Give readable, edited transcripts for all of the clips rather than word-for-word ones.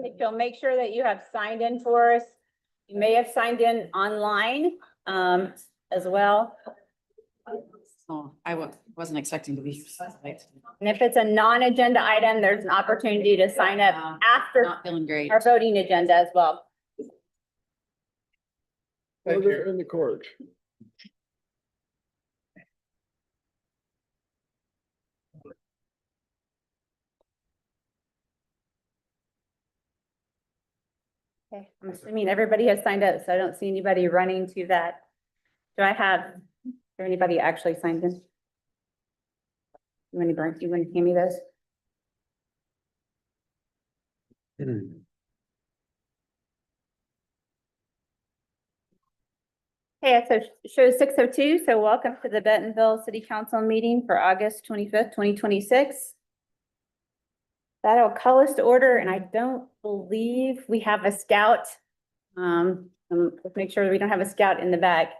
If you'll make sure that you have signed in for us. You may have signed in online, as well. Oh, I wasn't expecting to be. And if it's a non-agenda item, there's an opportunity to sign up after Not feeling great. our voting agenda as well. Thank you. In the court. Okay, I'm assuming everybody has signed up, so I don't see anybody running to that. Do I have, is there anybody actually signed in? You want to hand me those? Okay, so it shows 6:02, so welcome to the Bentonville City Council meeting for August 25th, 2026. That'll call us to order, and I don't believe we have a scout. Let's make sure we don't have a scout in the back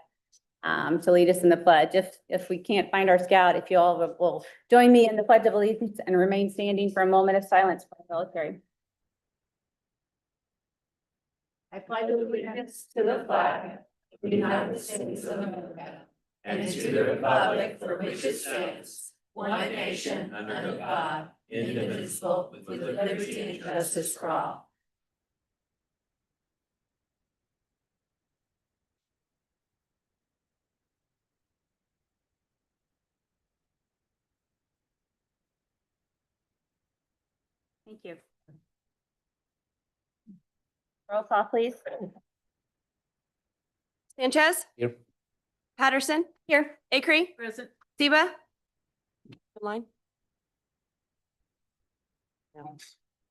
to lead us in the pledge. If we can't find our scout, if you all will join me in the Pledge of Allegiance and remain standing for a moment of silence for the military. I pledge allegiance to the flag of the United States of America and to the republic for which it stands, one nation under God, indivisible, with liberty and justice for all. Thank you. Roll call, please. Sanchez? Here. Patterson? Here. Acree? Present. Ziba? Line?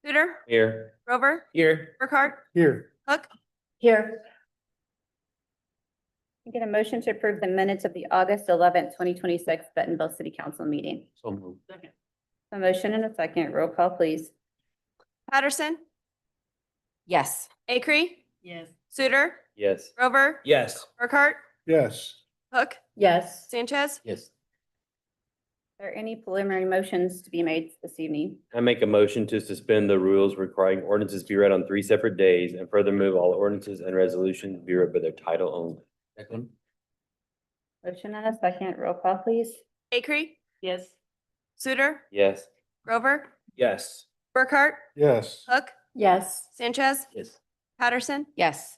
Suter? Here. Grover? Here. Burkhart? Here. Hook? Here. Can I get a motion to approve the minutes of the August 11th, 2026 Bentonville City Council meeting? So moved. A motion and a second. Roll call, please. Patterson? Yes. Acree? Yes. Suter? Yes. Grover? Yes. Burkhart? Yes. Hook? Yes. Sanchez? Yes. Are there any preliminary motions to be made this evening? I make a motion to suspend the rules requiring ordinances be read on 3 separate days and further move all ordinances and resolutions be read by their title only. Second. Motion and a second. Roll call, please. Acree? Yes. Suter? Yes. Grover? Yes. Burkhart? Yes. Hook? Yes. Sanchez? Yes. Patterson? Yes.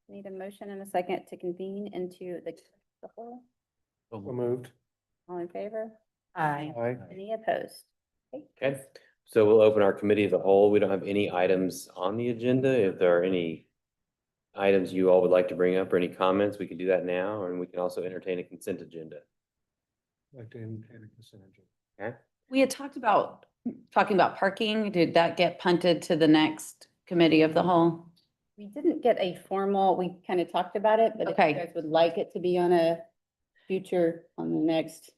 Need a motion and a second to convene into the whole. So moved. All in favor? Aye. Aye. Any opposed? Okay. So we'll open our committee of the whole. We don't have any items on the agenda. If there are any items you all would like to bring up or any comments, we can do that now, and we can also entertain a consent agenda. Like to entertain a consent agenda. Okay? We had talking about parking. Did that get punted to the next committee of the whole? We didn't get a formal, we kind of talked about it, but if Okay. you guys would like it to be on a future, on the next.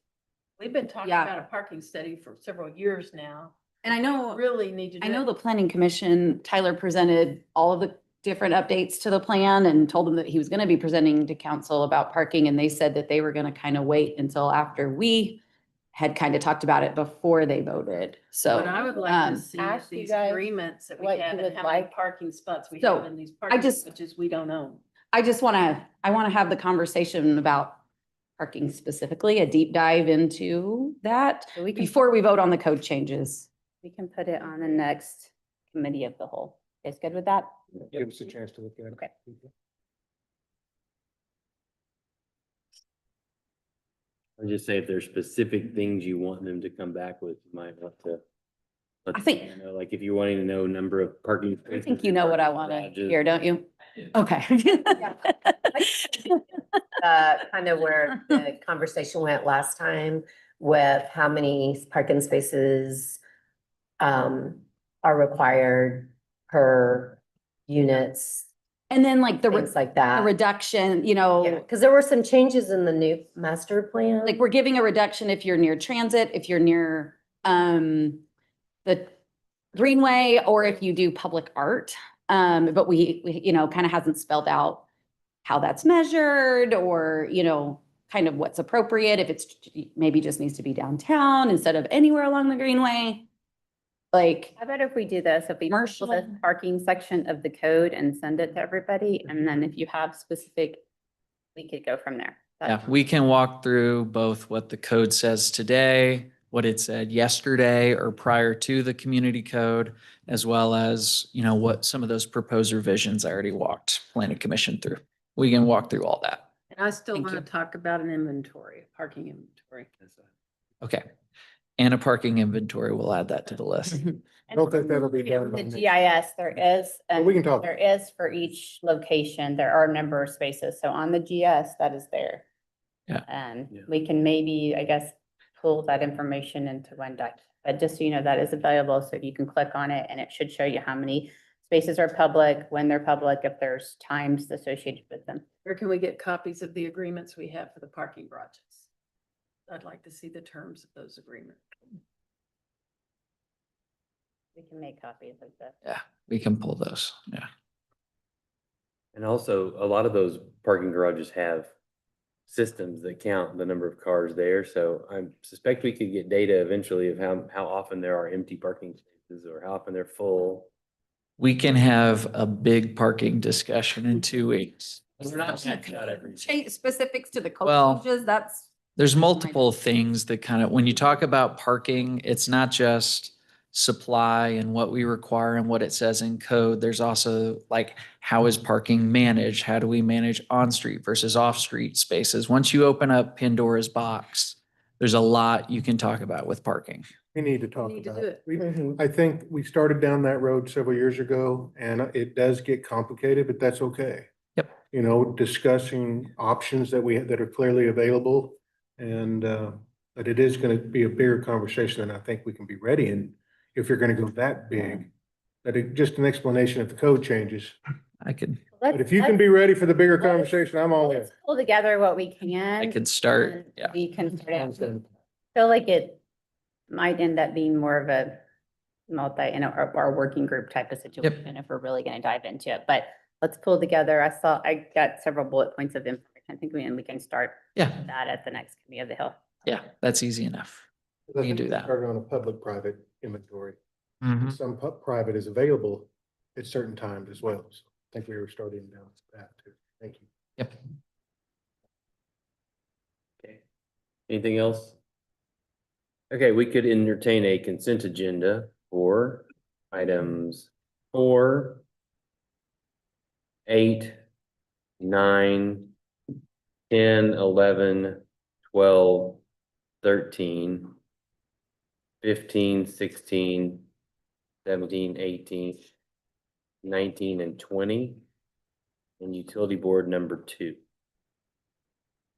We've been talking Yeah. about a parking study for several years now. And I know, Really need to do. I know it. the planning commission, Tyler presented all of the different updates to the plan and told them that he was going to be presenting to council about parking. And they said that they were going to kind of wait until after we had kind of talked about it before they voted. So. But I would like um, to see ask if you these guys agreements that we what you have would and how many like. parking spots we So, have in these parking just- spaces we don't own. I want to have the conversation about parking specifically, a deep dive into that So we can, before we vote on the code changes. we can put it on the next committee of the whole. Is good with that? Give us a chance to look at it. Okay. I'll just say if there's specific things you want them to come back with, you might have to. let I think- them know, like if you're wanting to know number of parking. I think you know what I want to garages. hear, don't you? Okay. Kind of where the conversation went last time with how many parking spaces are required per units, And then like the things like that. reduction, you Yeah, know, because there were some changes in the new master plan. like we're giving a reduction if you're near transit, if you're near the greenway, or if you do public art. But we, you know, kind of hasn't spelled out how that's measured or, you know, kind of what's appropriate, if it's maybe just needs to be downtown instead of anywhere along the greenway. like, How about if we do this, if we pull Commercial. the parking section of the code and send it to everybody, and then if you have specific, we could go from there. Yeah, we can walk through both what the code says today, what it said yesterday or prior to the community code, as well as, what some of those proposed revisions I already walked planning commission through. We can walk through all that. And I still Thank want you. to talk about an inventory, parking inventory. Okay. And a parking inventory, we'll add that to the list. I don't think that'll be done. The by next- GIS, there is, But we can talk. there is for each location, there are a number of spaces. So on the GIS, that is there. Yeah. And Yeah. we can maybe, I guess, pull that information into one doc. But just so you know, that is available. So you can click on it and it should show you how many spaces are public, when they're public, if there's times associated with them. Where can we get copies of the agreements we have for the parking garages? I'd like to see the terms of those agreements. We can make copies of this. Yeah, we can pull those. Yeah. And also, a lot of those parking garages have systems that count the number of cars there. So I suspect we could get data eventually of how often there are empty parking spaces or how often they're full. We can have a big parking discussion in 2 weeks. We're not checking out every. specifics to the code Well, changes, that's. There's multiple things that kind of, when you talk about parking, it's not just supply and what we require and what it says in code. There's also like, how is parking managed? How do we manage on-street versus off-street spaces? Once you open up Pandora's box, there's a lot you can talk about with parking. We need to talk need to about do it. it. I think we started down that road several years ago and it does get complicated, but that's okay. Yep. Discussing options that are clearly available and, but it is going to be a bigger conversation than I think we can be ready. And if you're going to go that big, just an explanation if the code changes. I could But if you can be ready for the bigger conversation, I'm all in. Let's pull together what we can. start, and yeah. We can start Sounds out. good. Feel like it might end up being more of a our working group type of situation if we're really gonna dive into it, but let's pull together. I got several bullet points of information. I think we can start Yeah, that at the next committee of the Hill. yeah, that's easy enough. We can do that. Started on a public-private inventory. Mhm. Some private is available at certain times as well. So I think we were starting down that too. Thank you. Yep. Okay. Anything else? Okay, we could entertain a consent agenda for items 4, 8, 9, 10, 11, 12, 13, 15, 16, 17, 18, 19, and 20. And utility board number 2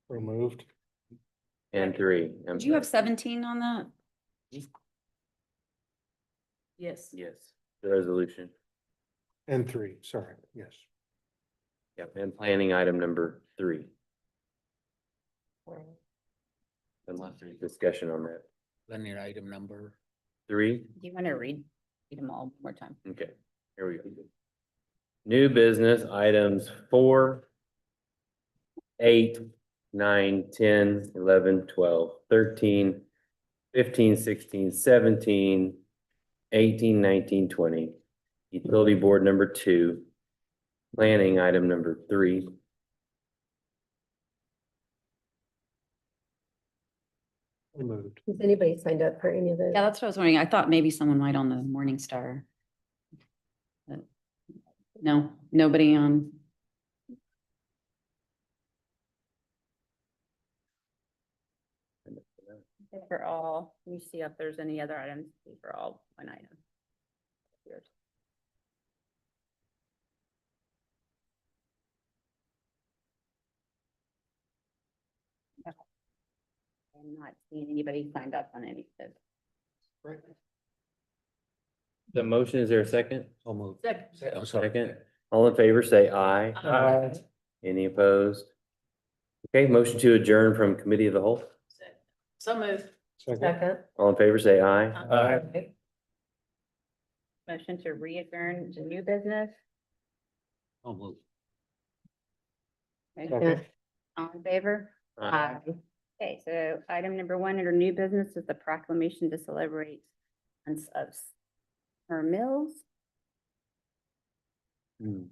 Removed. and 3. Did you have 17 on that? Yes. Yes, the resolution. And 3, sorry, yes. Yep, and planning item number 3. Unless there's discussion on that. Then your item number. 3, Do you want to read them all one more time? okay, here we go. New business items 4, 8, 9, 10, 11, 12, 13, 15, 16, 17, 18, 19, 20. Utility board number 2. Planning item number 3. Removed. Has anybody signed up for any of those? Yeah, that's what I was wondering. I thought maybe someone might on the Morning Star. But no, nobody on. For all, you see if there's any other items for all one item. Yours. I'm not seeing anybody signed up on any of this. The motion, is there a second? I'll move. Second. Second. All in favor, say aye. Aye. Any opposed? Okay, motion to adjourn from committee of the whole. So moved. Second. Second. All in favor, say aye. Aye. Motion to readjourn to new business. I'll move. Okay, Second. all in favor? Aye. Okay, so item number 1 under new business is the proclamation to celebrate months of Summer meals. Mhm.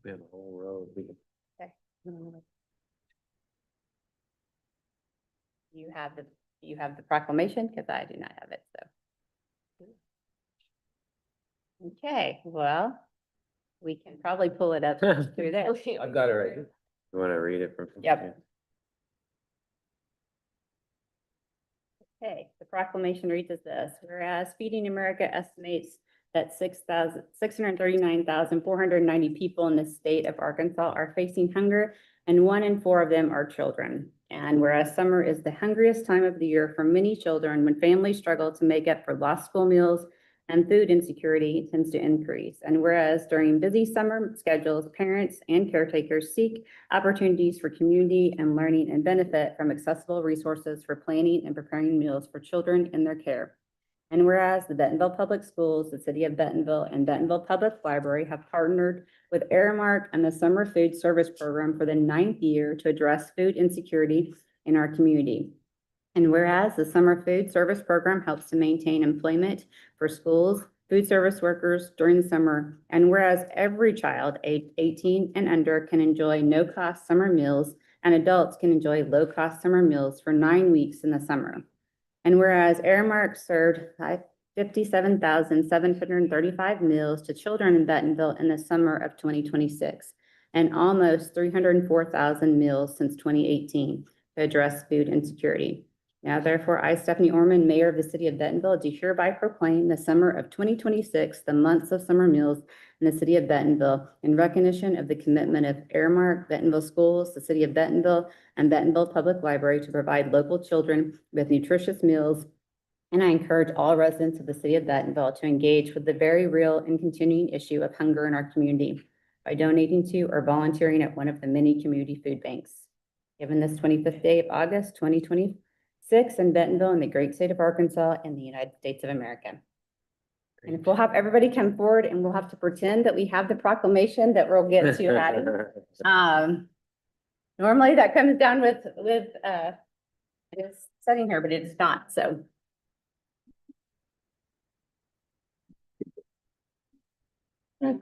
We have a whole row. We can- You have the proclamation, because I do not have it, so. Okay, well, we can probably pull it up through there. I've got it right here. You want to read it from? Yep. Okay, the proclamation reads as this, whereas Feeding America estimates that 639,490 people in the state of Arkansas are facing hunger, and 1 in 4 of them are children. And whereas summer is the hungriest time of the year for many children, when families struggle to make up for lost school meals and food insecurity tends to increase. And whereas during busy summer schedules, parents and caretakers seek opportunities for community and learning and benefit from accessible resources for planning and preparing meals for children in their care. And whereas the Bentonville Public Schools, the City of Bentonville, and Bentonville Public Library have partnered with Aramark and the Summer Food Service Program for the 9th year to address food insecurity in our community. And whereas the Summer Food Service Program helps to maintain employment for schools, food service workers during the summer, and whereas every child aged 18 and under can enjoy no-cost summer meals and adults can enjoy low-cost summer meals for 9 weeks in the summer. And whereas Aramark served 57,735 meals to children in Bentonville in the summer of 2026, and almost 304,000 meals since 2018 to address food insecurity. Now therefore, I, Stephanie Orman, Mayor of the City of Bentonville, do hereby proclaim the summer of 2026, the months of summer meals in the City of Bentonville in recognition of the commitment of Aramark, Bentonville Schools, the City of Bentonville, and Bentonville Public Library to provide local children with nutritious meals. And I encourage all residents of the City of Bentonville to engage with the very real and continuing issue of hunger in our community by donating to or volunteering at one of the many community food banks. Given this 25th day of August, 2026 in Bentonville in the great state of Arkansas in the United States of America. And if we'll have everybody come forward and we'll have to pretend that we have the proclamation that we'll get to adding. Normally that comes down with it's setting here, but it's not, so. Hi.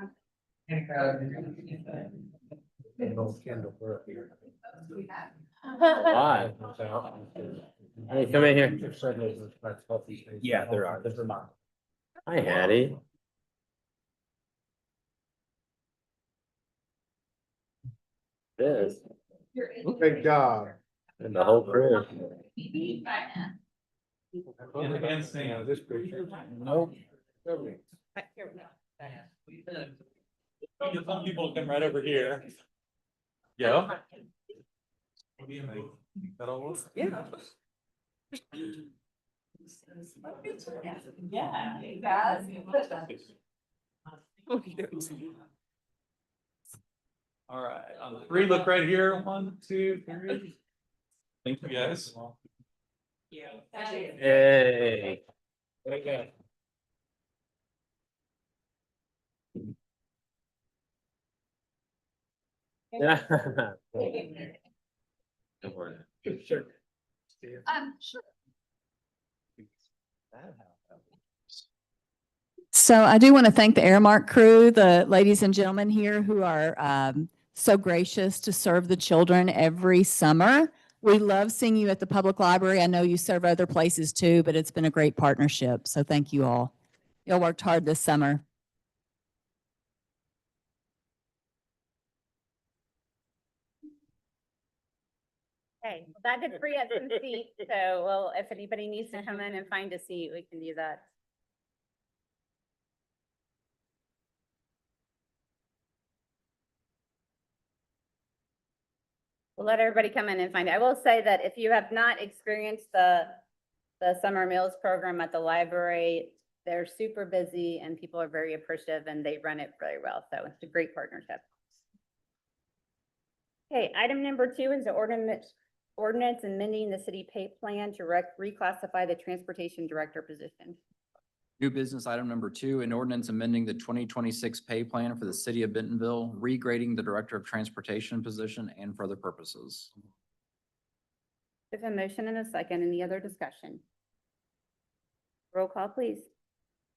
Hey, come in here. Yeah, there are. Hi, Hattie. This, Great job. and the whole crew. This picture. Nope. Some people come right over here. Yeah. All right, on the 3, look right here. 1, 2, 3. Thank you, guys. Hey. Don't worry. Sure. Sure. So I do want to thank the Aramark crew, the ladies and gentlemen here who are so gracious to serve the children every summer. We love seeing you at the public library. I know you serve other places too, but it's been a great partnership. So thank you all. Y'all worked hard this summer. Okay, well, that did free up some seats, so, well, if anybody needs to come in and find a seat, we can do that. We'll let everybody come in and find it. I will say that if you have not experienced the summer meals program at the library, they're super busy and people are very appreciative and they run it very well. So it's a great partnership. Okay, item number 2 is the ordinance amending the city pay plan to reclassify the transportation director position. New business item number 2, an ordinance amending the 2026 pay plan for the city of Bentonville, regrading the director of transportation position and for other purposes. There's a motion and a second. Any other discussion? Roll call, please.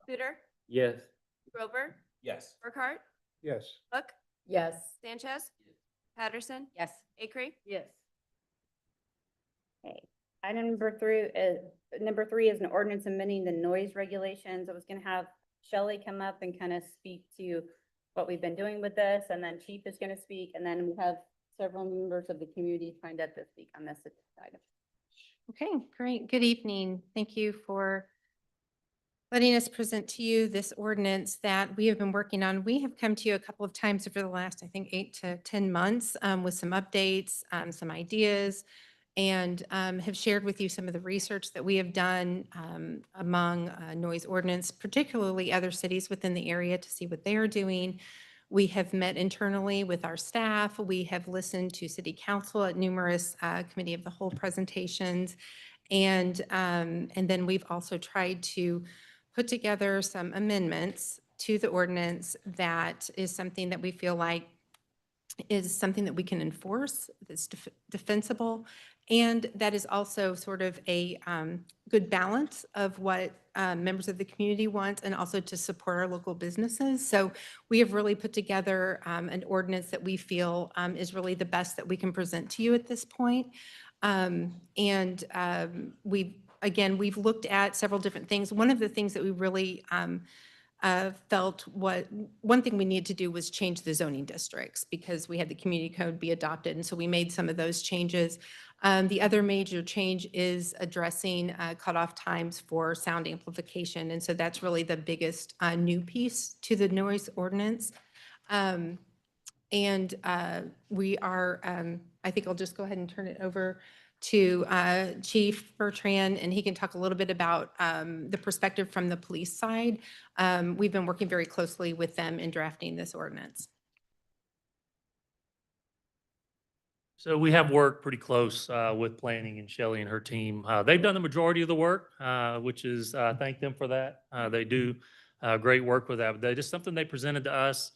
Suter, Yes. Grover, Yes. Burkhart, Yes. Hook, Yes. Sanchez, Patterson, Yes. Acre, Yes. Okay. Item number three is an ordinance amending the noise regulations. I was gonna have Shelley come up and kind of speak to what we've been doing with this, and then Chief is gonna speak, and then we have several members of the community signed up to speak on this item. Okay, great. Good evening. Thank you for letting us present to you this ordinance that we have been working on. We have come to you a couple of times over the last, I think, 8 to 10 months with some updates, some ideas, and have shared with you some of the research that we have done among noise ordinance, particularly other cities within the area, to see what they are doing. We have met internally with our staff. We have listened to city council at numerous committee of the whole presentations. And then we've also tried to put together some amendments to the ordinance that is something that we feel like is something that we can enforce, that's defensible, and that is also sort of a good balance of what members of the community want, and also to support our local businesses. So we have really put together an ordinance that we feel is really the best that we can present to you at this point. We've looked at several different things. One of the things that we really felt one thing we needed to do was change the zoning districts, because we had the community code be adopted, and so we made some of those changes. The other major change is addressing cutoff times for sound amplification, and so that's really the biggest new piece to the noise ordinance. We are, I think I'll just go ahead and turn it over to Chief Bertrand, and he can talk a little bit about the perspective from the police side. We've been working very closely with them in drafting this ordinance. So we have worked pretty close with planning and Shelley and her team. They've done the majority of the work, which is, thank them for that. They do great work with that. Just something they presented to us.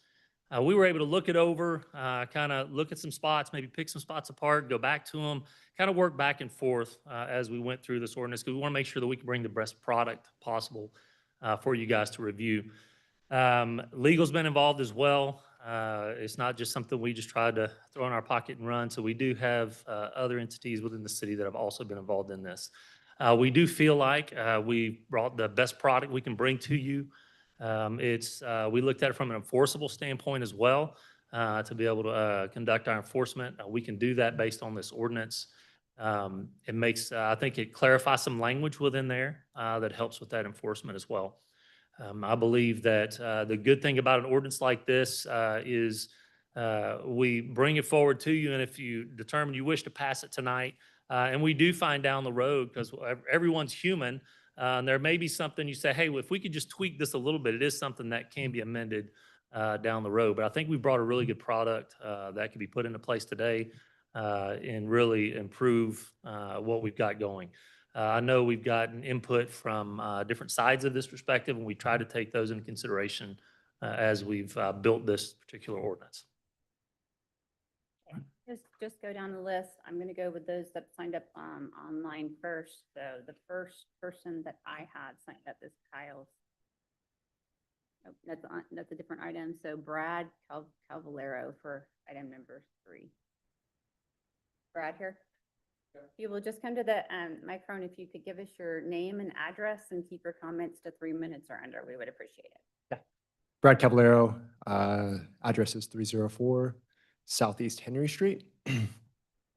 We were able to look it over, kind of look at some spots, maybe pick some spots apart, go back to them, kind of work back and forth as we went through this ordinance, because we want to make sure that we can bring the best product possible for you guys to review. Legal's been involved as well. It's not just something we just tried to throw in our pocket and run. So we do have other entities within the city that have also been involved in this. We do feel like we brought the best product we can bring to you. We looked at it from an enforceable standpoint as well, to be able to conduct our enforcement. We can do that based on this ordinance. It makes, I think it clarifies some language within there that helps with that enforcement as well. I believe that the good thing about an ordinance like this is we bring it forward to you, and if you determine you wish to pass it tonight, and we do find down the road, because everyone's human, there may be something you say, hey, well, if we could just tweak this a little bit, it is something that can be amended down the road. But I think we brought a really good product that can be put into place today and really improve what we've got going. I know we've gotten input from different sides of this perspective, and we try to take those into consideration as we've built this particular ordinance. Just go down the list. I'm gonna go with those that signed up online first. So the first person that I had signed up is Kyle. Oh, that's a different item. So Brad Calvalero for item number 3. Brad here? If you will just come to the microphone, if you could give us your name and address and keep your comments to 3 minutes or under, we would appreciate it. Brad Caballero, address is 304 Southeast Henry Street.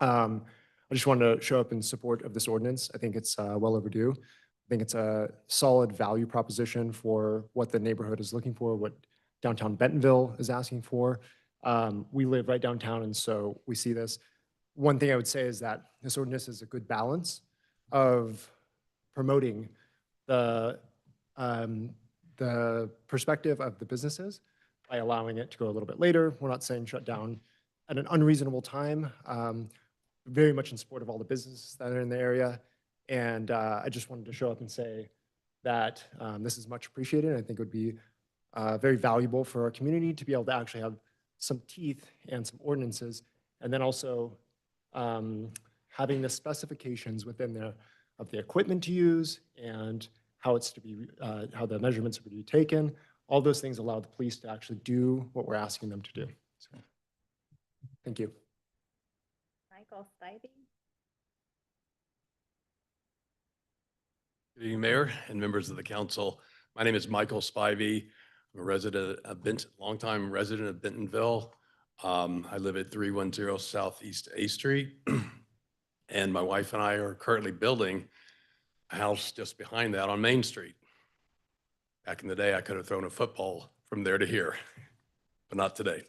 I just wanted to show up in support of this ordinance. I think it's well overdue. I think it's a solid value proposition for what the neighborhood is looking for, what downtown Bentonville is asking for. We live right downtown, and so we see this. One thing I would say is that this ordinance is a good balance of promoting the perspective of the businesses by allowing it to go a little bit later. We're not saying shut down at an unreasonable time. Very much in support of all the businesses that are in the area. And I just wanted to show up and say that this is much appreciated. I think it would be very valuable for our community to be able to actually have some teeth and some ordinances. And then also having the specifications within there of the equipment to use and how it's to be, how the measurements are to be taken. All those things allow the police to actually do what we're asking them to do. So, thank you. Michael Spivey? Good evening, Mayor and members of the council. My name is Michael Spivey. I'm a resident of longtime resident of Bentonville. I live at 310 Southeast A Street. And my wife and I are currently building a house just behind that on Main Street. Back in the day, I could have thrown a football from there to here, but not today.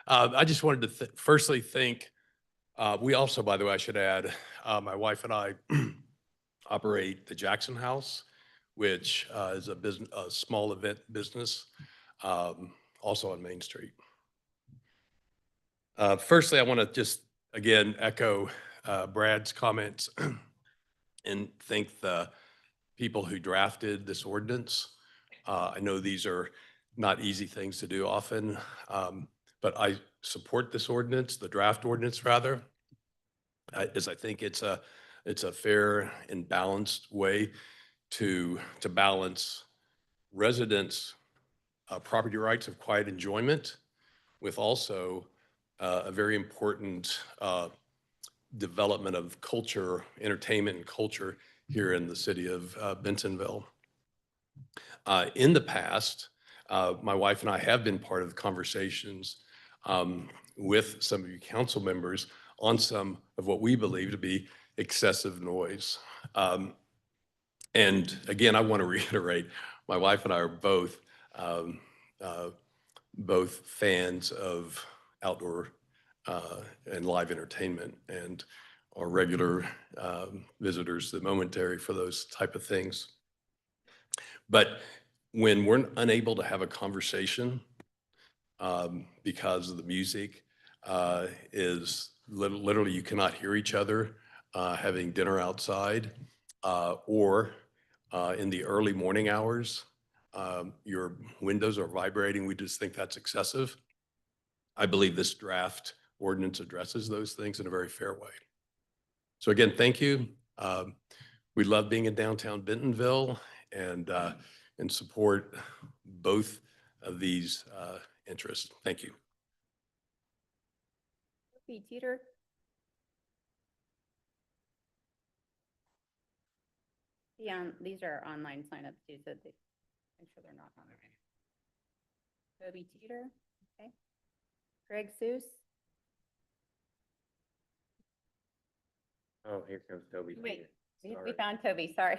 I just wanted to firstly thank, we also, by the way, I should add, my wife and I operate the Jackson House, which is a small event business, also on Main Street. Firstly, I want to just, again, echo Brad's comments and thank the people who drafted this ordinance. I know these are not easy things to do often, but I support this ordinance, the draft ordinance rather, as I think it's a fair and balanced way to balance residents' property rights of quiet enjoyment with also a very important development of culture, entertainment and culture here in the city of Bentonville. In the past, my wife and I have been part of conversations with some of you council members on some of what we believe to be excessive noise. And again, I want to reiterate, my wife and I are both fans of outdoor and live entertainment and are regular visitors, the momentary for those type of things. But when we're unable to have a conversation because of the music is literally you cannot hear each other having dinner outside or in the early morning hours, your windows are vibrating. We just think that's excessive. I believe this draft ordinance addresses those things in a very fair way. So again, thank you. We love being in downtown Bentonville and support both of these interests. Thank you. Toby Teeter? Yeah, these are online signups too, so make sure they're not on there. Toby Teeter, okay. Greg Seuss? Oh, here comes Toby. Wait, we Sorry. found Toby, sorry.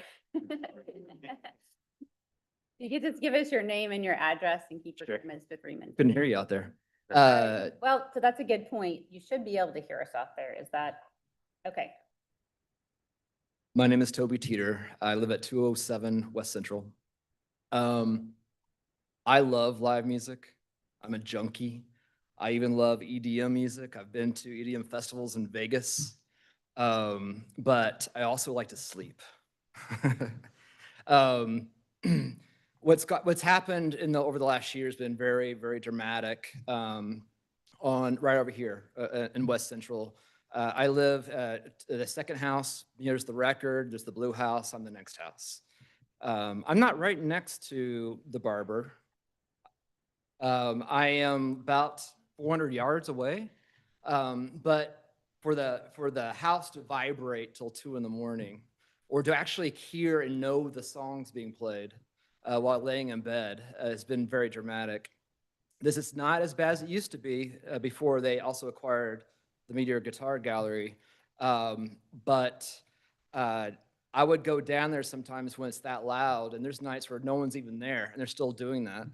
You could just give us your name and your address and keep your Sure. comments to 3 minutes. Couldn't hear you out there. Well, so that's a good point. You should be able to hear us out there. Is that, okay. My name is Toby Teeter. I live at 207 West Central. I love live music. I'm a junkie. I even love EDM music. I've been to EDM festivals in Vegas, but I also like to sleep. What's happened over the last year has been very, very dramatic. On right over here in West Central. I live at the second house. There's the Record, there's the Blue House. I'm the next house. I'm not right next to the barber. I am about 400 yards away. But for the house to vibrate till 2 a.m, or to actually hear and know the songs being played while laying in bed has been very dramatic. This is not as bad as it used to be before they also acquired the Meteor Guitar Gallery. But I would go down there sometimes when it's that loud, and there's nights where no one's even there, and they're still doing that.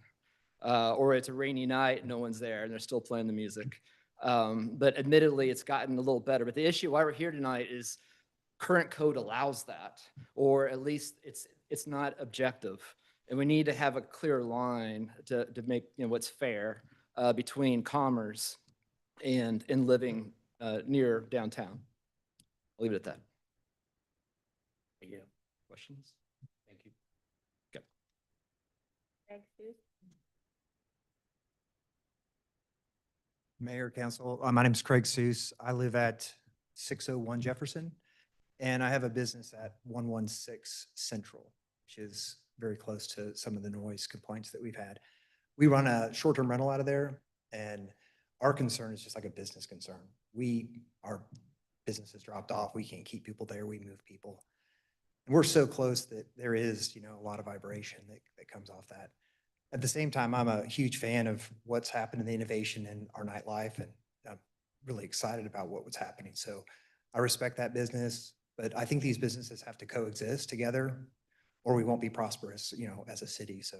Or it's a rainy night, no one's there, and they're still playing the music. But admittedly, it's gotten a little better. But the issue why we're here tonight is current code allows that, or at least it's not objective. And we need to have a clear line to make what's fair between commerce and living near downtown. I'll leave it at that. Thank you. Questions? Thank you. Okay. Greg Seuss? Mayor, Council, my name is Craig Seuss. I live at 601 Jefferson, and I have a business at 116 Central, which is very close to some of the noise complaints that we've had. We run a short-term rental out of there, and our concern is just like a business concern. Our business has dropped off. We can't keep people there. We move people. And we're so close that there is, a lot of vibration that comes off that. At the same time, I'm a huge fan of what's happened in the innovation in our nightlife, and I'm really excited about what was happening. So I respect that business, but I think these businesses have to coexist together or we won't be prosperous, as a city. So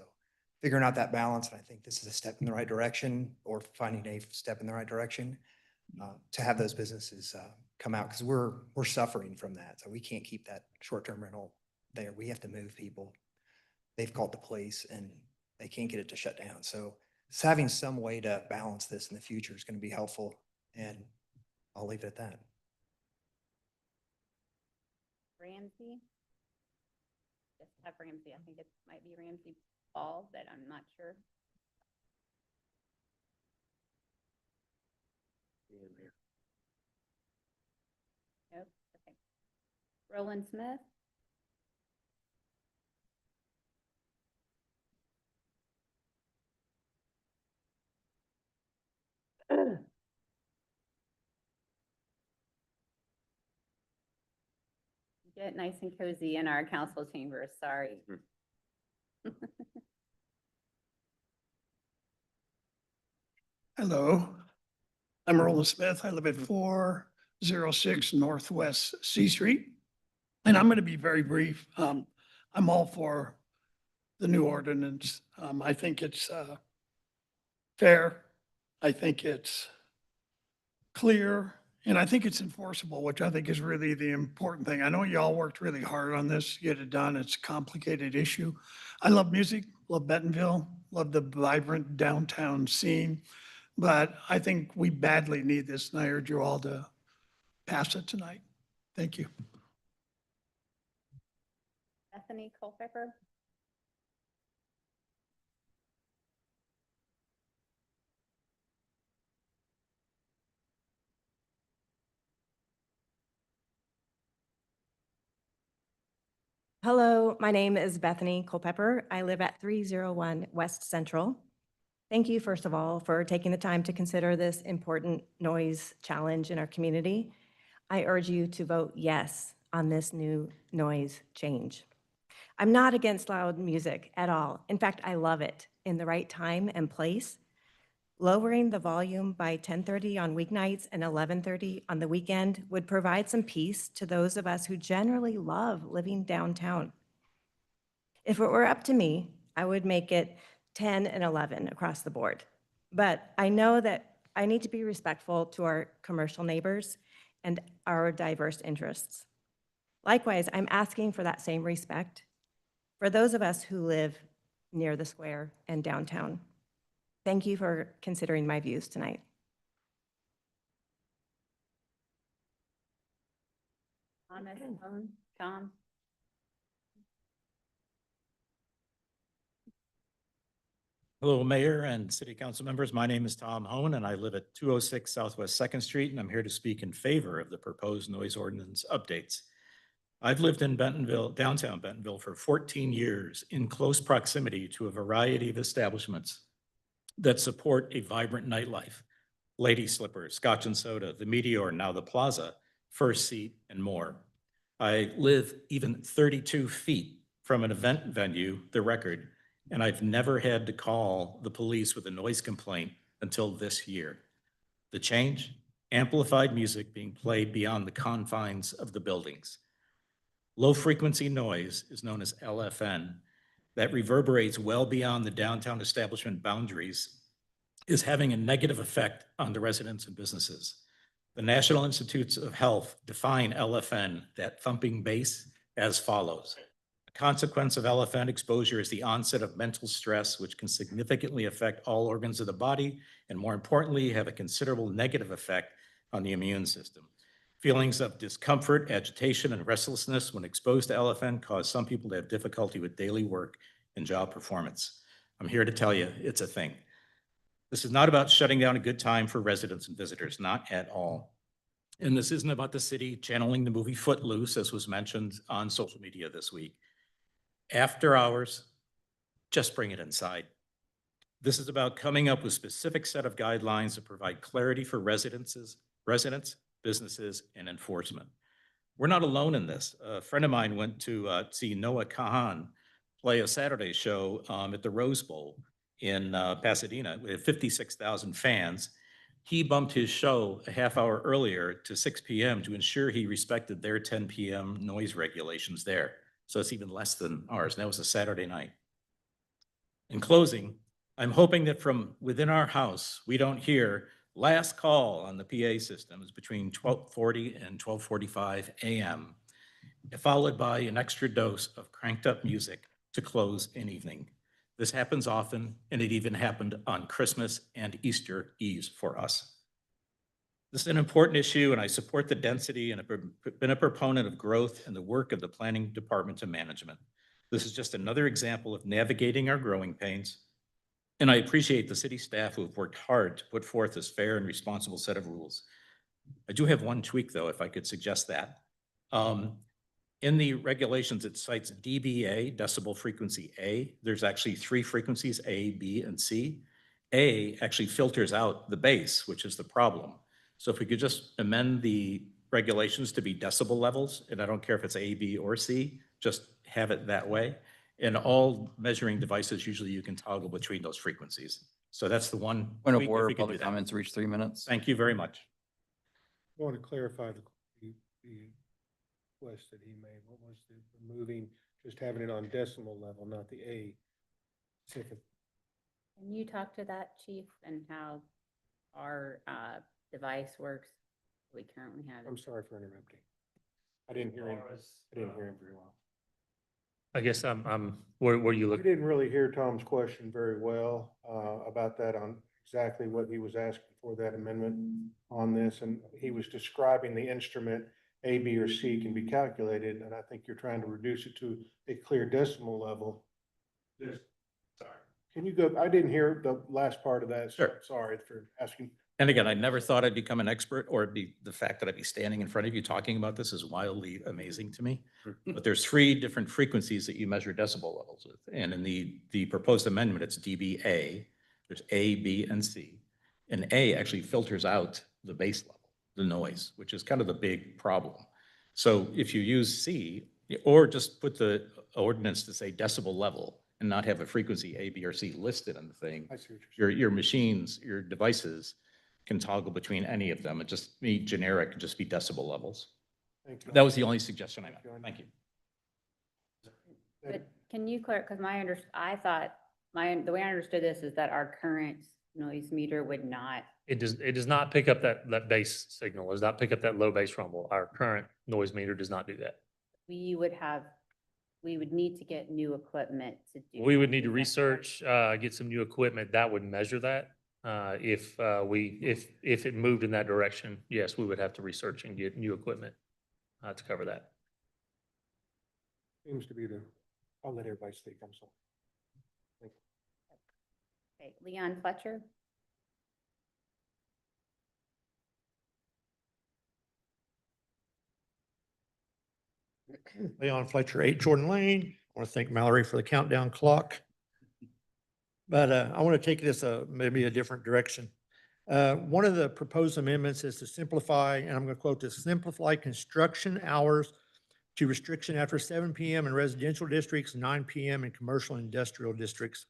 figuring out that balance, and I think this is a step in the right direction, or finding a step in the right direction to have those businesses come out, because we're suffering from that. So we can't keep that short-term rental there. We have to move people. They've called the police and they can't get it to shut down. So just having some way to balance this in the future is going to be helpful, and I'll leave it at that. Ramsey? Just have Ramsey. I think it might be Ramsey Paul, but I'm not sure. Nope. Okay. Roland Smith? Get nice and cozy in our council chambers, sorry. Hello, I'm Roland Smith. I live at 406 Northwest C Street. And I'm going to be very brief. I'm all for the new ordinance. I think it's fair. I think it's clear, and I think it's enforceable, which I think is really the important thing. I know y'all worked really hard on this to get it done. It's a complicated issue. I love music, love Bentonville, love the vibrant downtown scene. But I think we badly need this, and I urge you all to pass it tonight. Thank you. Bethany Culpepper? Hello, my name is Bethany Culpepper. I live at 301 West Central. Thank you, first of all, for taking the time to consider this important noise challenge in our community. I urge you to vote yes on this new noise change. I'm not against loud music at all. In fact, I love it in the right time and place. Lowering the volume by 10:30 on weeknights and 11:30 on the weekend would provide some peace to those of us who generally love living downtown. If it were up to me, I would make it 10 and 11 across the board. But I know that I need to be respectful to our commercial neighbors and our diverse interests. Likewise, I'm asking for that same respect for those of us who live near the square and downtown. Thank you for considering my views tonight. Tom? Hello, Mayor and City Council members. My name is Tom Hone, and I live at 206 Southwest 2nd Street, and I'm here to speak in favor of the proposed noise ordinance updates. I've lived in Bentonville, downtown Bentonville, for 14 years in close proximity to a variety of establishments that support a vibrant nightlife. Lady Slippers, Scotch and Soda, the Meteor, now the Plaza, First Seat, and more. I live even 32 feet from an event venue, The Record, and I've never had to call the police with a noise complaint until this year. The change? Amplified music being played beyond the confines of the buildings. Low-frequency noise is known as LFN, that reverberates well beyond the downtown establishment boundaries, is having a negative effect on the residents and businesses. The National Institutes of Health define LFN, that thumping bass, as follows. A consequence of LFN exposure is the onset of mental stress, which can significantly affect all organs of the body, and more importantly, have a considerable negative effect on the immune system. Feelings of discomfort, agitation, and restlessness when exposed to LFN cause some people to have difficulty with daily work and job performance. I'm here to tell you, it's a thing. This is not about shutting down a good time for residents and visitors, not at all. And this isn't about the city channeling the movie Footloose, as was mentioned on social media this week. After hours, just bring it inside. This is about coming up with specific set of guidelines that provide clarity for residents, businesses, and enforcement. We're not alone in this. A friend of mine went to see Noah Kahan play a Saturday show at the Rose Bowl in Pasadena. We had 56,000 fans. He bumped his show a half hour earlier to 6 p.m. to ensure he respected their 10 p.m. noise regulations there. So it's even less than ours. And that was a Saturday night. In closing, I'm hoping that from within our house, we don't hear last call on the PA systems between 12:40 and 12:45 a.m., followed by an extra dose of cranked up music to close an evening. This happens often, and it even happened on Christmas and Easter Eves for us. This is an important issue, and I support the density and have been a proponent of growth and the work of the planning department and management. This is just another example of navigating our growing pains, and I appreciate the city staff who have worked hard to put forth this fair and responsible set of rules. I do have one tweak, though, if I could suggest that. In the regulations, it cites dBA, decibel frequency A. There's actually 3 frequencies, A, B, and C. A actually filters out the bass, which is the problem. So if we could just amend the regulations to be decibel levels, and I don't care if it's A, B, or C, just have it that way. And all measuring devices, usually you can toggle between those frequencies. So that's the one. Point of tweak, if order, we could do public that. comments reach 3 minutes. Thank you very much. I want to clarify the request that he made. What was the removing, just having it on decimal level, not the A specific? Can you talk to that, Chief, and how our device works? We currently have. I'm sorry for interrupting. I didn't hear him. I didn't hear him very well. I guess where you We look, didn't really hear Tom's question very well about that on exactly what he was asking for that amendment on this. And he was describing the instrument A, B, or C can be calculated. And I think you're trying to reduce it to a clear decimal level. Sorry. Can you go, I didn't hear the last part of that. so Sure. Sorry for asking. And again, I never thought I'd become an expert, or it'd be the fact that I'd be standing in front of you talking about this is wildly amazing to me. But there's 3 different frequencies that you measure decibel levels with. And in the proposed amendment, it's dBA. There's A, B, and C. And A actually filters out the bass level, the noise, which is kind of the big problem. So if you use C, or just put the ordinance to say decibel level and not have a frequency A, B, or C listed on the thing, I see what you're saying. your machines, your devices can toggle between any of them. It just be generic, just be decibel levels. Thank you. That was the only suggestion I made. Thank you. But can you clarify, because I thought, the way I understood this is that our current noise meter would not. it does not pick up that bass signal, does not pick up that low bass rumble. Our current noise meter does not do that. We would need to get new equipment to do. We would need to is that correct? research, get some new equipment that would measure that. If it moved in that direction, yes, we would have to research and get new equipment to cover that. Seems to be I'll let everybody speak. I'm sorry. Thank you. Okay, Leon Fletcher. Leon Fletcher, 8 Jordan Lane. I want to thank Mallory for the countdown clock. But I want to take this maybe a different direction. One of the proposed amendments is to simplify, and I'm going to quote this, simplify construction hours to restriction after 7 p.m. in residential districts, 9 p.m. in commercial and industrial districts.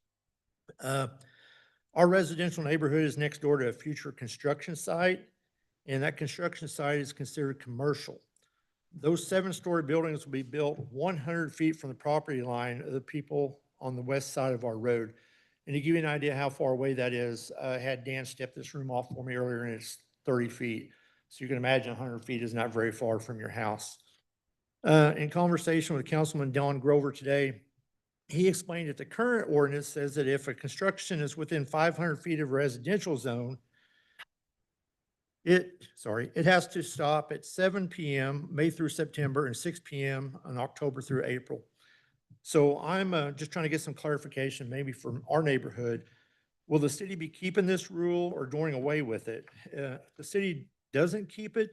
Our residential neighborhood is next door to a future construction site, and that construction site is considered commercial. Those 7-story buildings will be built 100 feet from the property line of the people on the west side of our road. And to give you an idea how far away that is, I had Dan step this room off for me earlier, and it's 30 feet. So you can imagine 100 feet is not very far from your house. In conversation with Councilman Don Grover today, he explained that the current ordinance says that if a construction is within 500 feet of a residential zone, it has to stop at 7 p.m. May through September and 6 p.m. on October through April. So I'm just trying to get some clarification maybe from our neighborhood. Will the city be keeping this rule or doing away with it? If the city doesn't keep it,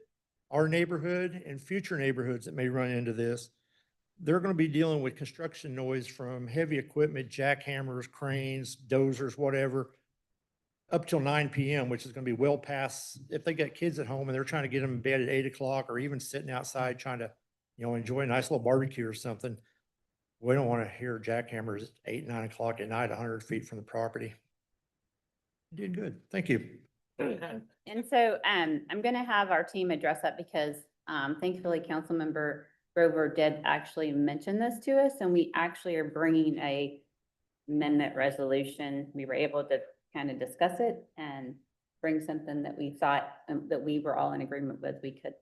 our neighborhood and future neighborhoods that may run into this they're going to be dealing with construction noise from heavy equipment, jackhammers, cranes, dozers, whatever, up till 9 PM, which is going to be well past, if they got kids at home and they're trying to get them in bed at 8 o'clock or even sitting outside trying to, enjoy a nice little barbecue or something. We don't want to hear jackhammers at 8, 9 o'clock at night, 100 feet from the property. You did good. Thank you. And so, I'm gonna have our team address that because, thankfully, Councilmember Grover did actually mention this to us, and we actually are bringing a amendment resolution. We were able to kind of discuss it and bring something that we thought, that we were all in agreement with, we could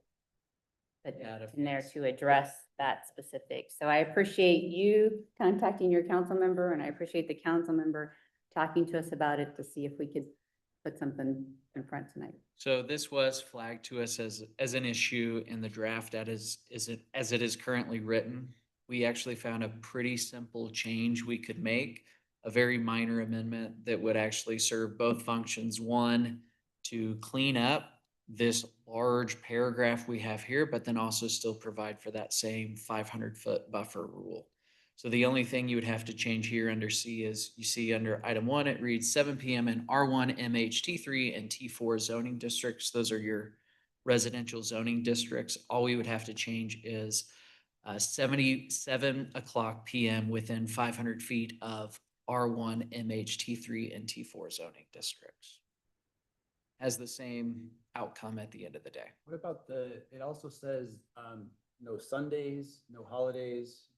put in there to address that specific. So I appreciate you contacting your council member, and I appreciate the council member talking to us about it to see if we could put something in front tonight. So this was flagged to us as an issue in the draft as it is currently written. We actually found a pretty simple change we could make, a very minor amendment that would actually serve both functions. One, to clean up this large paragraph we have here, but then also still provide for that same 500-foot buffer rule. So the only thing you would have to change here under C is, you see under item 1, it reads 7 PM in R1, MH, T3, and T4 zoning districts. Those are your residential zoning districts. All we would have to change is 7 o'clock PM within 500 feet of R1, MH, T3, and T4 zoning districts. Has the same outcome at the end of the day. What about it also says, no Sundays, no holidays.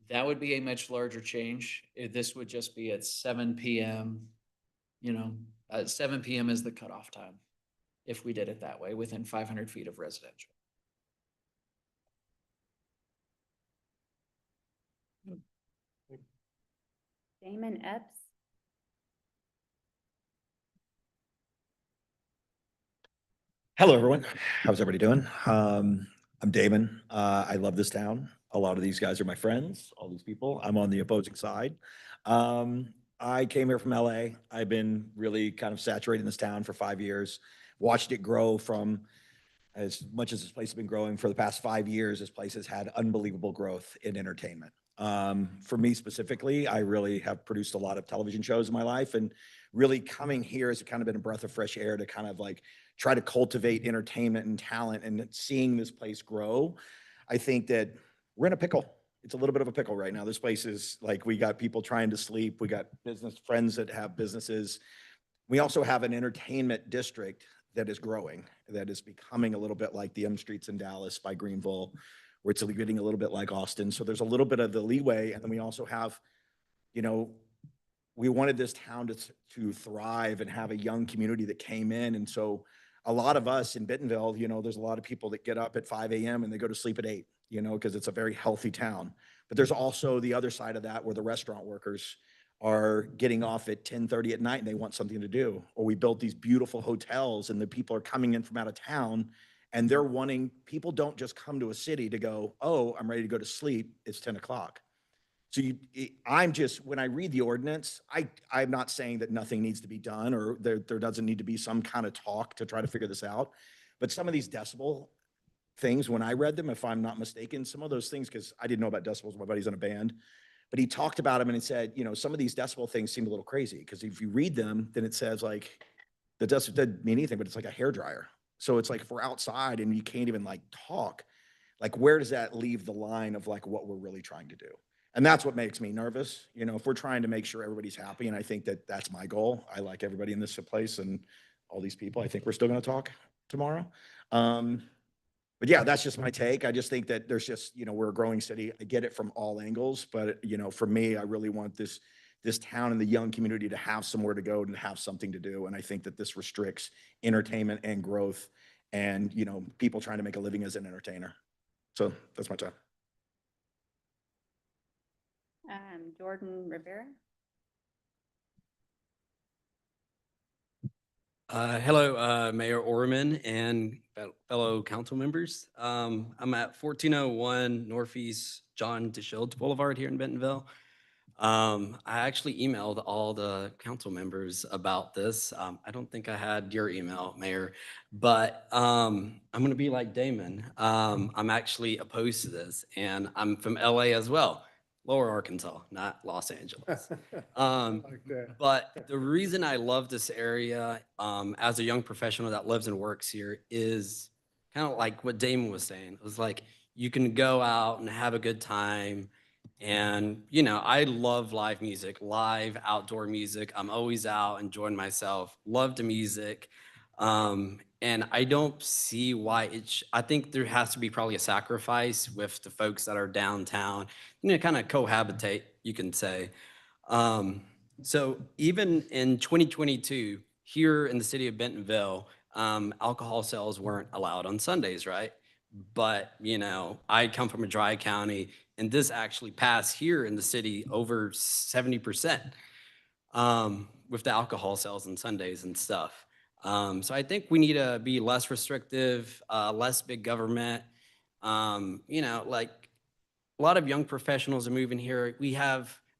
That would be a much larger change. This would just be at 7 PM, 7 PM is the cutoff time. If we did it that way, within 500 feet of residential. Damon Epps? Hello, everyone. How's everybody doing? I'm Damon. I love this town. A lot of these guys are my friends, all these people. I'm on the opposing side. I came here from LA. I've been really kind of saturated in this town for 5 years, watched it grow from as much as this place has been growing for the past 5 years. This place has had unbelievable growth in entertainment. For me specifically, I really have produced a lot of television shows in my life, and really coming here has kind of been a breath of fresh air to kind of like try to cultivate entertainment and talent, and seeing this place grow. I think that we're in a pickle. It's a little bit of a pickle right now. This place is like, we got people trying to sleep. We got business friends that have businesses. We also have an entertainment district that is growing, that is becoming a little bit like the M Streets in Dallas by Greenville, where it's getting a little bit like Austin. So there's a little bit of the leeway. And then we also have, we wanted this town to thrive and have a young community that came in. And so a lot of us in Bentonville, there's a lot of people that get up at 5 AM and they go to sleep at 8, because it's a very healthy town. But there's also the other side of that, where the restaurant workers are getting off at 10:30 at night and they want something to do. Or we built these beautiful hotels and the people are coming in from out of town, and they're wanting, people don't just come to a city to go, oh, I'm ready to go to sleep, it's 10 o'clock. So when I read the ordinance, I'm not saying that nothing needs to be done, or there doesn't need to be some kind of talk to try to figure this out. But some of these decibel things, when I read them, if I'm not mistaken, some of those things, because I didn't know about decibels, my buddy's in a band, but he talked about them and he said, some of these decibel things seem a little crazy, because if you read them, then it says like, the decibel doesn't mean anything, but it's like a hairdryer. So it's like, if we're outside and you can't even like talk, like where does that leave the line of like what we're really trying to do? And that's what makes me nervous. If we're trying to make sure everybody's happy, and I think that that's my goal. I like everybody in this place and all these people. I think we're still going to talk tomorrow. But yeah, that's just my take. I just think that there's just, we're a growing city. I get it from all angles, but for me, I really want this town and the young community to have somewhere to go and have something to do. And I think that this restricts entertainment and growth and, people trying to make a living as an entertainer. So that's my time. Jordan Rivera. Hello, Mayor Orman and fellow council members. I'm at 1401 Northeast John DeShields Boulevard here in Bentonville. I actually emailed all the council members about this. I don't think I had your email, Mayor, but I'm going to be like Damon. I'm actually opposed to this, and I'm from LA as well, Lower Arkansas, not Los Angeles. But the reason I love this area, as a young professional that lives and works here, is kind of like what Damon was saying. It was like you can go out and have a good time. And, you know, I love live music, live outdoor music. I'm always out enjoying myself, love the music. And I don't see why I think there has to be probably a sacrifice with the folks that are downtown, you know, kind of cohabitate, you can say. So even in 2022, here in the city of Bentonville, alcohol sales weren't allowed on Sundays, right? But, you know, I come from a dry county, and this actually passed here in the city over 70% with the alcohol sales on Sundays and stuff. So I think we need to be less restrictive, less big government. You know, like a lot of young professionals are moving here.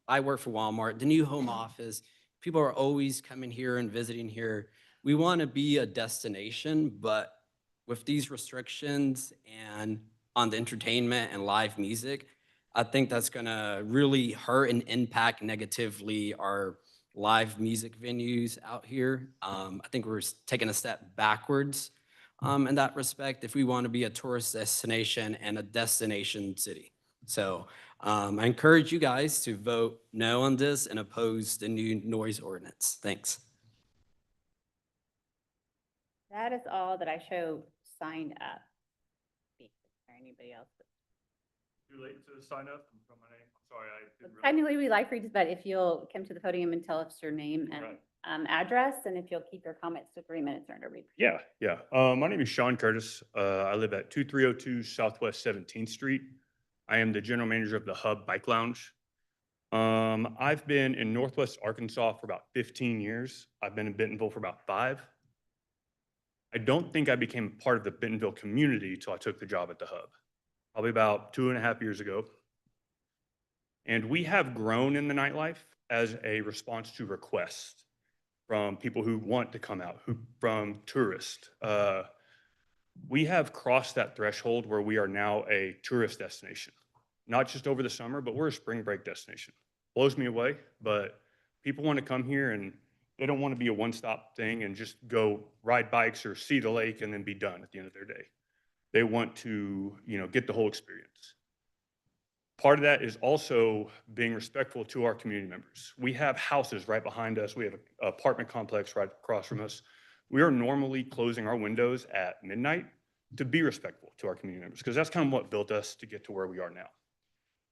I work for Walmart, the new home office. People are always coming here and visiting here. We want to be a destination, but with these restrictions and on the entertainment and live music, I think that's going to really hurt and impact negatively our live music venues out here. I think we're taking a step backwards in that respect if we want to be a tourist destination and a destination city. So I encourage you guys to vote no on this and oppose the new noise ordinance. Thanks. That is all that I show signed up. Is there anybody else? Too late to sign up from my name. I'm sorry, I didn't realize. Technically, we like reads, but if you'll come to the podium and tell us your name and Right. address, and if you'll keep your comments to 3 minutes or under. Yeah. My name is Sean Curtis. I live at 2302 Southwest 17th Street. I am the general manager of the Hub Bike Lounge. I've been in Northwest Arkansas for about 15 years. I've been in Bentonville for about 5. I don't think I became part of the Bentonville community till I took the job at the Hub, probably about 2.5 years ago. And we have grown in the nightlife as a response to requests from people who want to come out, from tourists. We have crossed that threshold where we are now a tourist destination, not just over the summer, but we're a spring break destination. Blows me away, but people want to come here and they don't want to be a one-stop thing and just go ride bikes or see the lake and then be done at the end of their day. They want to, get the whole experience. Part of that is also being respectful to our community members. We have houses right behind us. We have an apartment complex right across from us. We are normally closing our windows at midnight to be respectful to our community members, because that's kind of what built us to get to where we are now.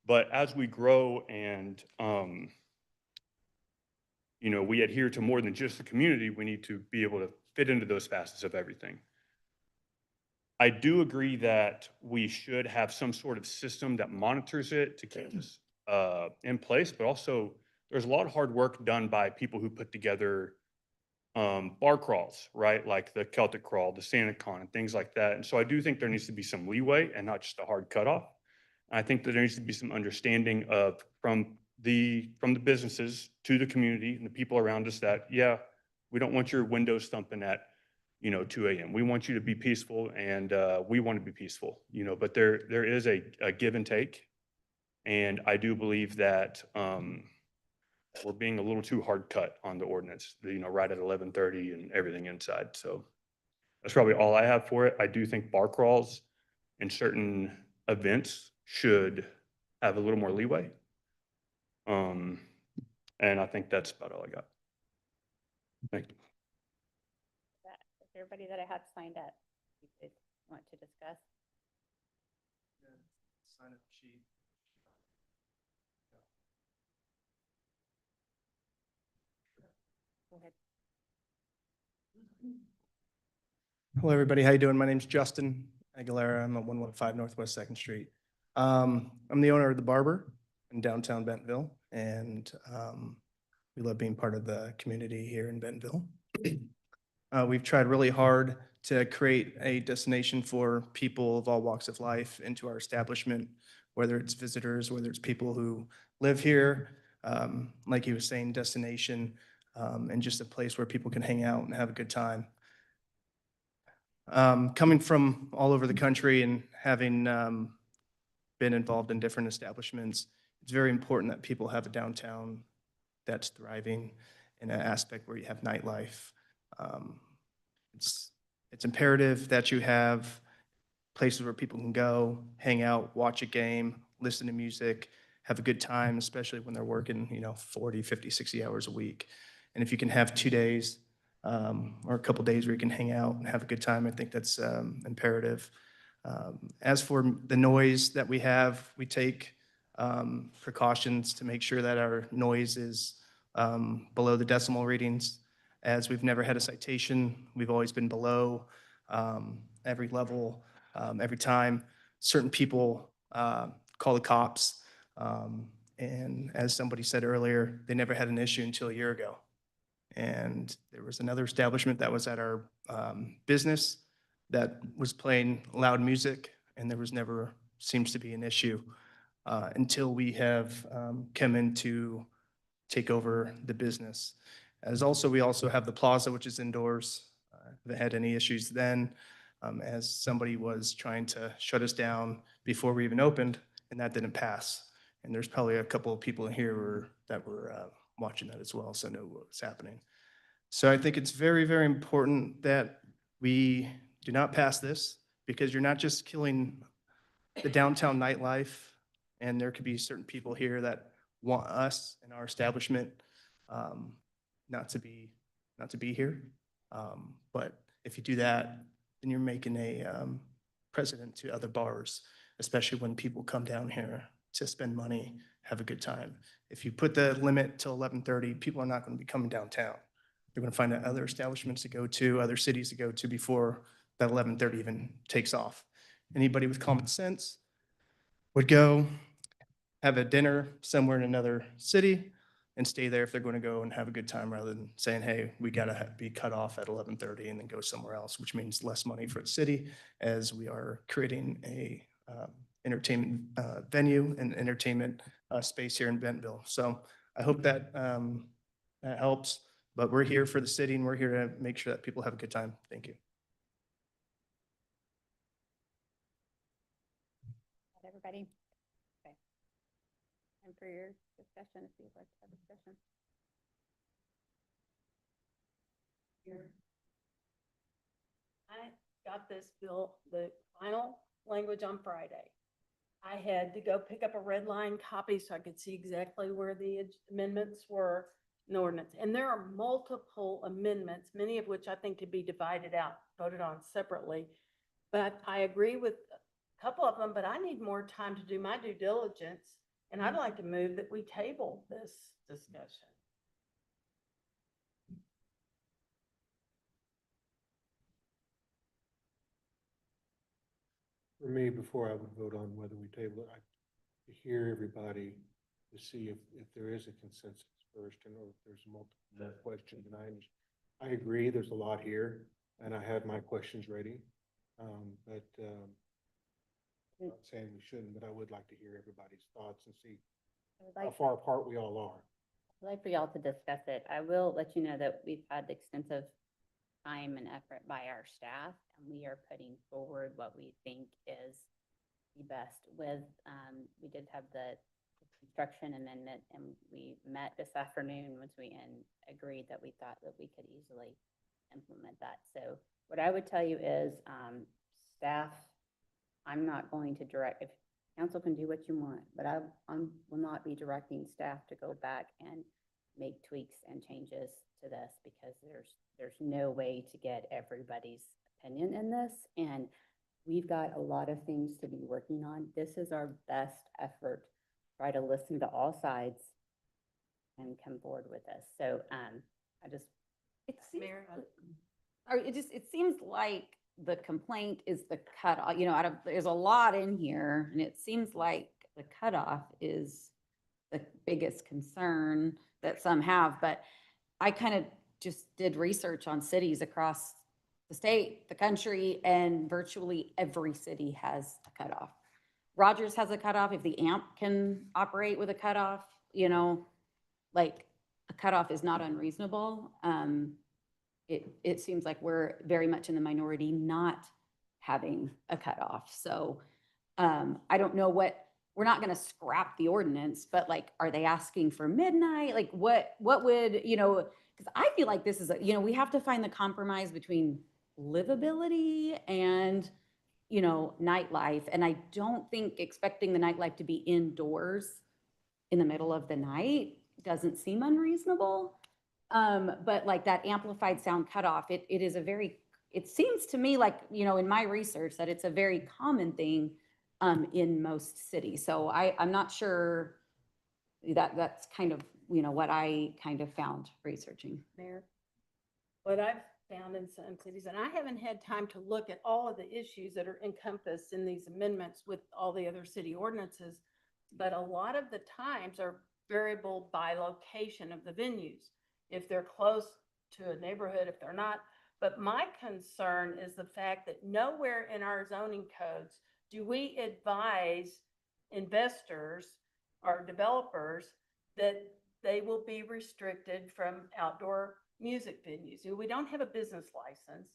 But as we grow and, we adhere to more than just the community, we need to be able to fit into those facets of everything. I do agree that we should have some sort of system that monitors it to keep this in place, but also there's a lot of hard work done by people who put together bar crawls, right? Like the Celtic Crawl, the SantaCon, and things like that. And so I do think there needs to be some leeway and not just a hard cutoff. I think that there needs to be some understanding of from the businesses to the community and the people around us that, yeah, we don't want your windows thumping at 2 a.m. We want you to be peaceful, and we want to be peaceful, but there is a give and take. And I do believe that we're being a little too hard cut on the ordinance, right at 11:30 and everything inside. So that's probably all I have for it. I do think bar crawls in certain events should have a little more leeway. And I think that's about all I got. Thank you. Everybody that I had signed up, you could want to discuss. Sign up sheet. Go ahead. Hello, everybody. How you doing? My name's Justin Aguilera. I'm at 115 Northwest 2nd Street. I'm the owner of The Barber in downtown Bentonville, and we love being part of the community here in Bentonville. We've tried really hard to create a destination for people of all walks of life into our establishment, whether it's visitors, whether it's people who live here. like he was saying, destination, and just a place where people can hang out and have a good time. Coming from all over the country and having been involved in different establishments, it's very important that people have a downtown that's thriving in an aspect where you have nightlife. Um, it's imperative that you have places where people can go, hang out, watch a game, listen to music, have a good time, especially when they're working, 40, 50, 60 hours a week. And if you can have 2 days or a couple days where you can hang out and have a good time, I think that's imperative. As for the noise that we have, we take precautions to make sure that our noise is below the decimal readings. As we've never had a citation, we've always been below every level, every time. Certain people call the cops. And as somebody said earlier, they never had an issue until a year ago. And there was another establishment that was at our business that was playing loud music, and there was never seems to be an issue until we have come in to take over the business. We also have the plaza, which is indoors. Haven't had any issues then, as somebody was trying to shut us down before we even opened, and that didn't pass. And there's probably a couple of people in here that were watching that as well, so know what was happening. So I think it's very, very important that we do not pass this, because you're not just killing the downtown nightlife, and there could be certain people here that want us and our establishment not to be here. But if you do that, then you're making a precedent to other bars, especially when people come down here to spend money, have a good time. If you put the limit till 11:30, people are not going to be coming downtown. They're going to find other establishments to go to, other cities to go to before that 11:30 even takes off. Anybody with common sense would go have a dinner somewhere in another city and stay there if they're going to go and have a good time, rather than saying, hey, we got to be cut off at 11:30 and then go somewhere else, which means less money for the city, as we are creating a entertainment venue and entertainment space here in Bentonville. So I hope that that helps, but we're here for the city and we're here to make sure that people have a good time. Thank you. Everybody? Okay. And for your discussion, if you'd like to have discussion. I got this bill, the final language on Friday. I had to go pick up a red line copy so I could see exactly where the amendments were in the ordinance. And there are multiple amendments, many of which I think could be divided out, voted on separately. But I agree with a couple of them, but I need more time to do my due diligence. And I'd like to move that we table this discussion. For me, before I would vote on whether we table it, I to hear everybody to see if there is a consensus first, and or if there's multiple questions. And I agree, there's a lot here, and I have my questions ready. I'm not saying we shouldn't, but I would like to hear everybody's thoughts and see how far apart we all are. I'd like for y'all to discuss it. I will let you know that we've had extensive time and effort by our staff, and we are putting forward what we think is the best with, we did have the construction amendment, and we met this afternoon once we agreed that we thought that we could easily implement that. So what I would tell you is, staff, I'm not going to direct, if council can do what you want, but I will not be directing staff to go back and make tweaks and changes to this, because there's no way to get everybody's opinion in this. And we've got a lot of things to be working on. This is our best effort, try to listen to all sides and come forward with this. So it seems like the complaint is the cutoff, there's a lot in here, and it seems like the cutoff is the biggest concern that some have. But I kind of just did research on cities across the state, the country, and virtually every city has a cutoff. Rogers has a cutoff. If the AMP can operate with a cutoff, like a cutoff is not unreasonable. It seems like we're very much in the minority not having a cutoff. So I don't know we're not going to scrap the ordinance, but like, are they asking for midnight? Like what would, because I feel like this is, we have to find the compromise between livability and, nightlife. And I don't think expecting the nightlife to be indoors in the middle of the night doesn't seem unreasonable. But like that amplified sound cutoff, it seems to me like, in my research that it's a very common thing in most cities. So I'm not sure that's kind of, what I kind of found researching. Mayor, what I've found in some cities, and I haven't had time to look at all of the issues that are encompassed in these amendments with all the other city ordinances, but a lot of the times are variable by location of the venues. If they're close to a neighborhood, if they're not. But my concern is the fact that nowhere in our zoning codes do we advise investors or developers that they will be restricted from outdoor music venues. We don't have a business license.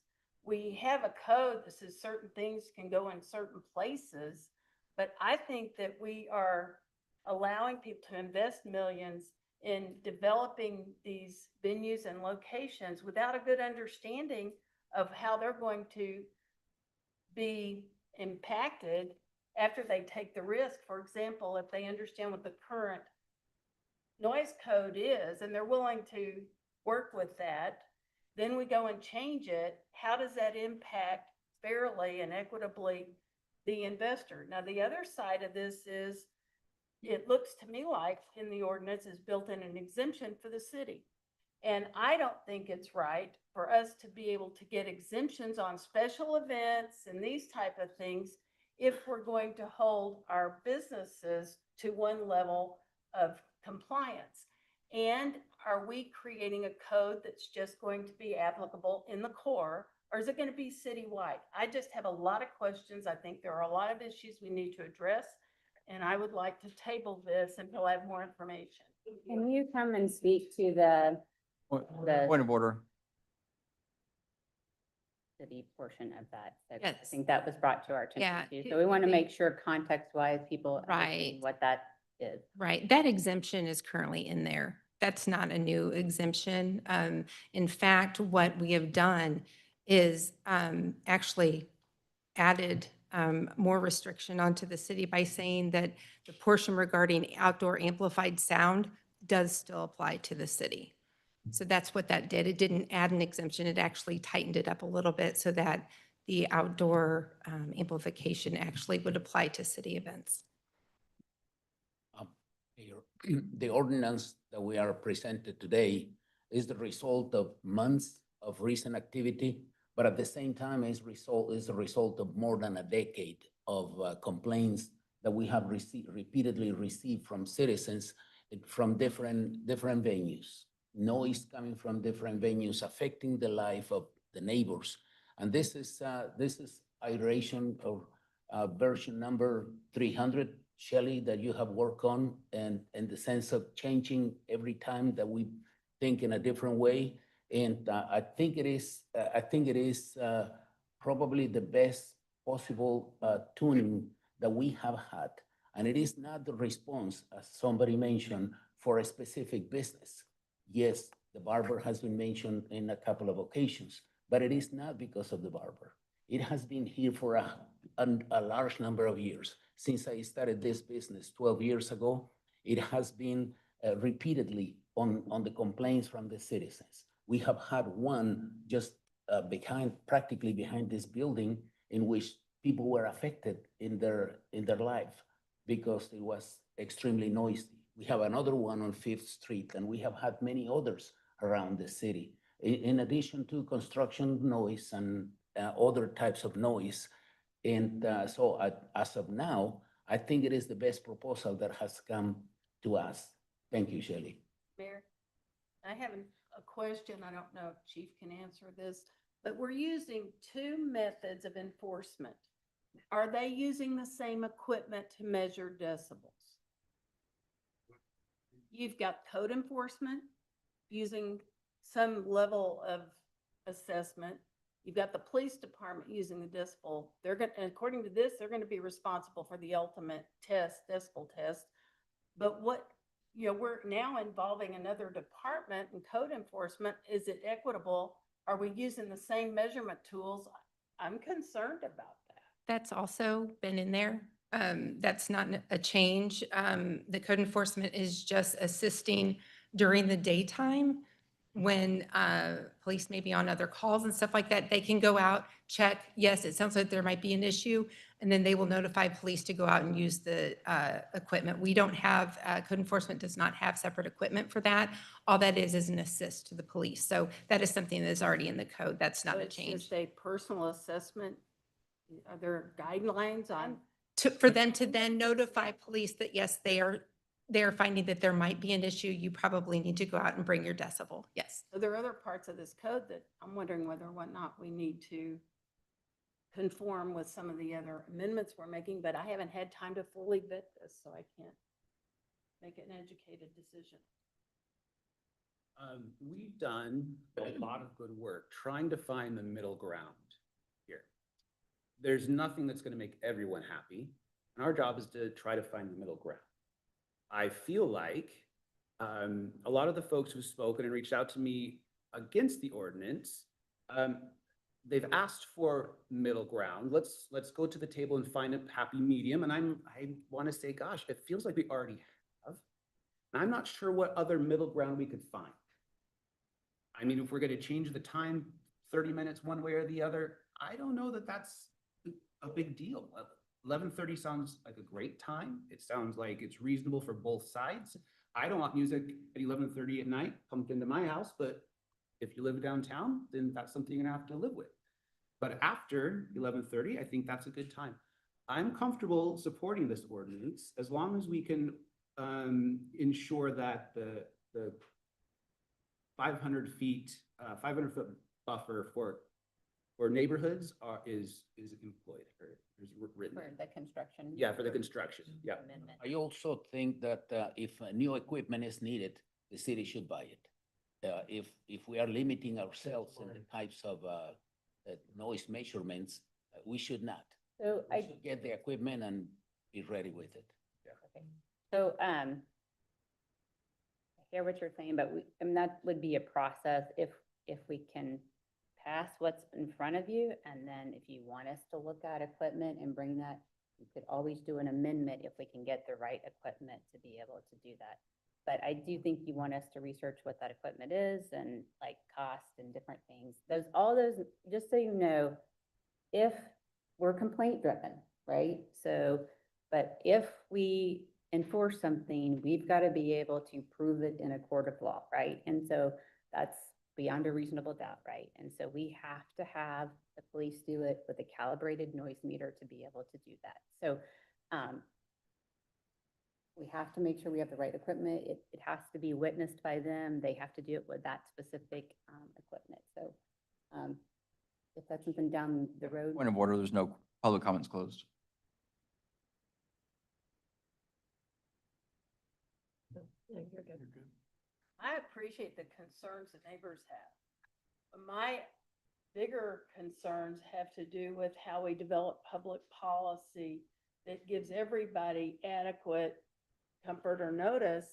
We have a code that says certain things can go in certain places, but I think that we are allowing people to invest millions in developing these venues and locations without a good understanding of how they're going to be impacted after they take the risk. For example, if they understand what the current noise code is and they're willing to work with that, then we go and change it. How does that impact fairly and equitably the investor? Now, the other side of this is, it looks to me like in the ordinance is built in an exemption for the city. And I don't think it's right for us to be able to get exemptions on special events and these type of things if we're going to hold our businesses to one level of compliance. And are we creating a code that's just going to be applicable in the core, or is it going to be citywide? I just have a lot of questions. I think there are a lot of issues we need to address, and I would like to table this until I have more information. Can you come and speak to the Point of order. city portion of that? I Yes. think that was brought to our Yeah, attention too. So we want to the- make sure context-wise, people understand Right. what that is. Right, that exemption is currently in there. That's not a new exemption. In fact, what we have done is actually added more restriction onto the city by saying that the portion regarding outdoor amplified sound does still apply to the city. So that's what that did. It didn't add an exemption. It actually tightened it up a little bit so that the outdoor amplification actually would apply to city events. The ordinance that we are presented today is the result of months of recent activity, but at the same time is a result of more than a decade of complaints that we have repeatedly received from citizens from different venues. Noise coming from different venues affecting the life of the neighbors. And this is iteration of version number 300, Shelley, that you have worked on, and the sense of changing every time that we think in a different way. And I think it is probably the best possible tuning that we have had. And it is not the response, as somebody mentioned, for a specific business. Yes, the barber has been mentioned in a couple of occasions, but it is not because of the barber. It has been here for a large number of years. Since I started this business 12 years ago, it has been repeatedly on the complaints from the citizens. We have had one just practically behind this building, in which people were affected in their life because it was extremely noisy. We have another one on 5th Street, and we have had many others around the city, in addition to construction noise and other types of noise. And so as of now, I think it is the best proposal that has come to us. Thank you, Shelley. Mayor, I have a question. I don't know if Chief can answer this, but we're using two methods of enforcement. Are they using the same equipment to measure decibels? you've got code enforcement using some level of assessment. You've got the police department using the decibel. They're going, and according to this, they're going to be responsible for the ultimate test, decibel test. But what, you know, we're now involving another department in code enforcement. Is it equitable? Are we using the same measurement tools? I'm concerned about that. That's also been in there. That's not a change. The code enforcement is just assisting during the daytime when police may be on other calls and stuff like that. They can go out, check, yes, it sounds like there might be an issue, and then they will notify police to go out and use the equipment. We don't have, code enforcement does not have separate equipment for that. All that is an assist to the police. So that is something that is already in the code. That's not So a it's change. just a personal assessment. Are there guidelines on? For them to then notify police that, yes, they are finding that there might be an issue, you probably need to go out and bring your decibel. Yes. Are there other parts of this code that I'm wondering whether or not we need to conform with some of the other amendments we're making, but I haven't had time to fully vet this, so I can't make an educated decision. We've done a lot of good work trying to find the middle ground here. There's nothing that's going to make everyone happy, and our job is to try to find the middle ground. I feel like a lot of the folks who've spoken and reached out to me against the ordinance, they've asked for middle ground. Let's go to the table and find a happy medium. And I want to say, gosh, it feels like we already have. And I'm not sure what other middle ground we could find. I mean, if we're going to change the time 30 minutes one way or the other, I don't know that that's a big deal. 11:30 sounds like a great time. It sounds like it's reasonable for both sides. I don't want music at 11:30 at night pumped into my house, but if you live downtown, then that's something you're gonna have to live with. But after 11:30, I think that's a good time. I'm comfortable supporting this ordinance as long as we can ensure that the 500 feet, 500-foot buffer for neighborhoods is employed or is written. For the construction. Yeah, for the construction, yeah. Amendment. I also think that if new equipment is needed, the city should buy it. If we are limiting ourselves in the types of noise measurements, we should not. So We should get the equipment and be ready with it. okay. So, I hear what you're saying, but and that would be a process if we can pass what's in front of you, and then if you want us to look at equipment and bring that, you could always do an amendment if we can get the right equipment to be able to do that. But I do think you want us to research what that equipment is and like cost and different things. All those, just so you know, if we're complaint driven, right? So, but if we enforce something, we've got to be able to prove it in a court of law, right? And so that's beyond a reasonable doubt, right? And so we have to have the police do it with a calibrated noise meter to be able to do that. So we have to make sure we have the right equipment. It has to be witnessed by them. They have to do it with that specific equipment. So if that's something down the road. Point of order, there's no public comments closed. I appreciate the concerns that neighbors have. But my bigger concerns have to do with how we develop public policy that gives everybody adequate comfort or notice.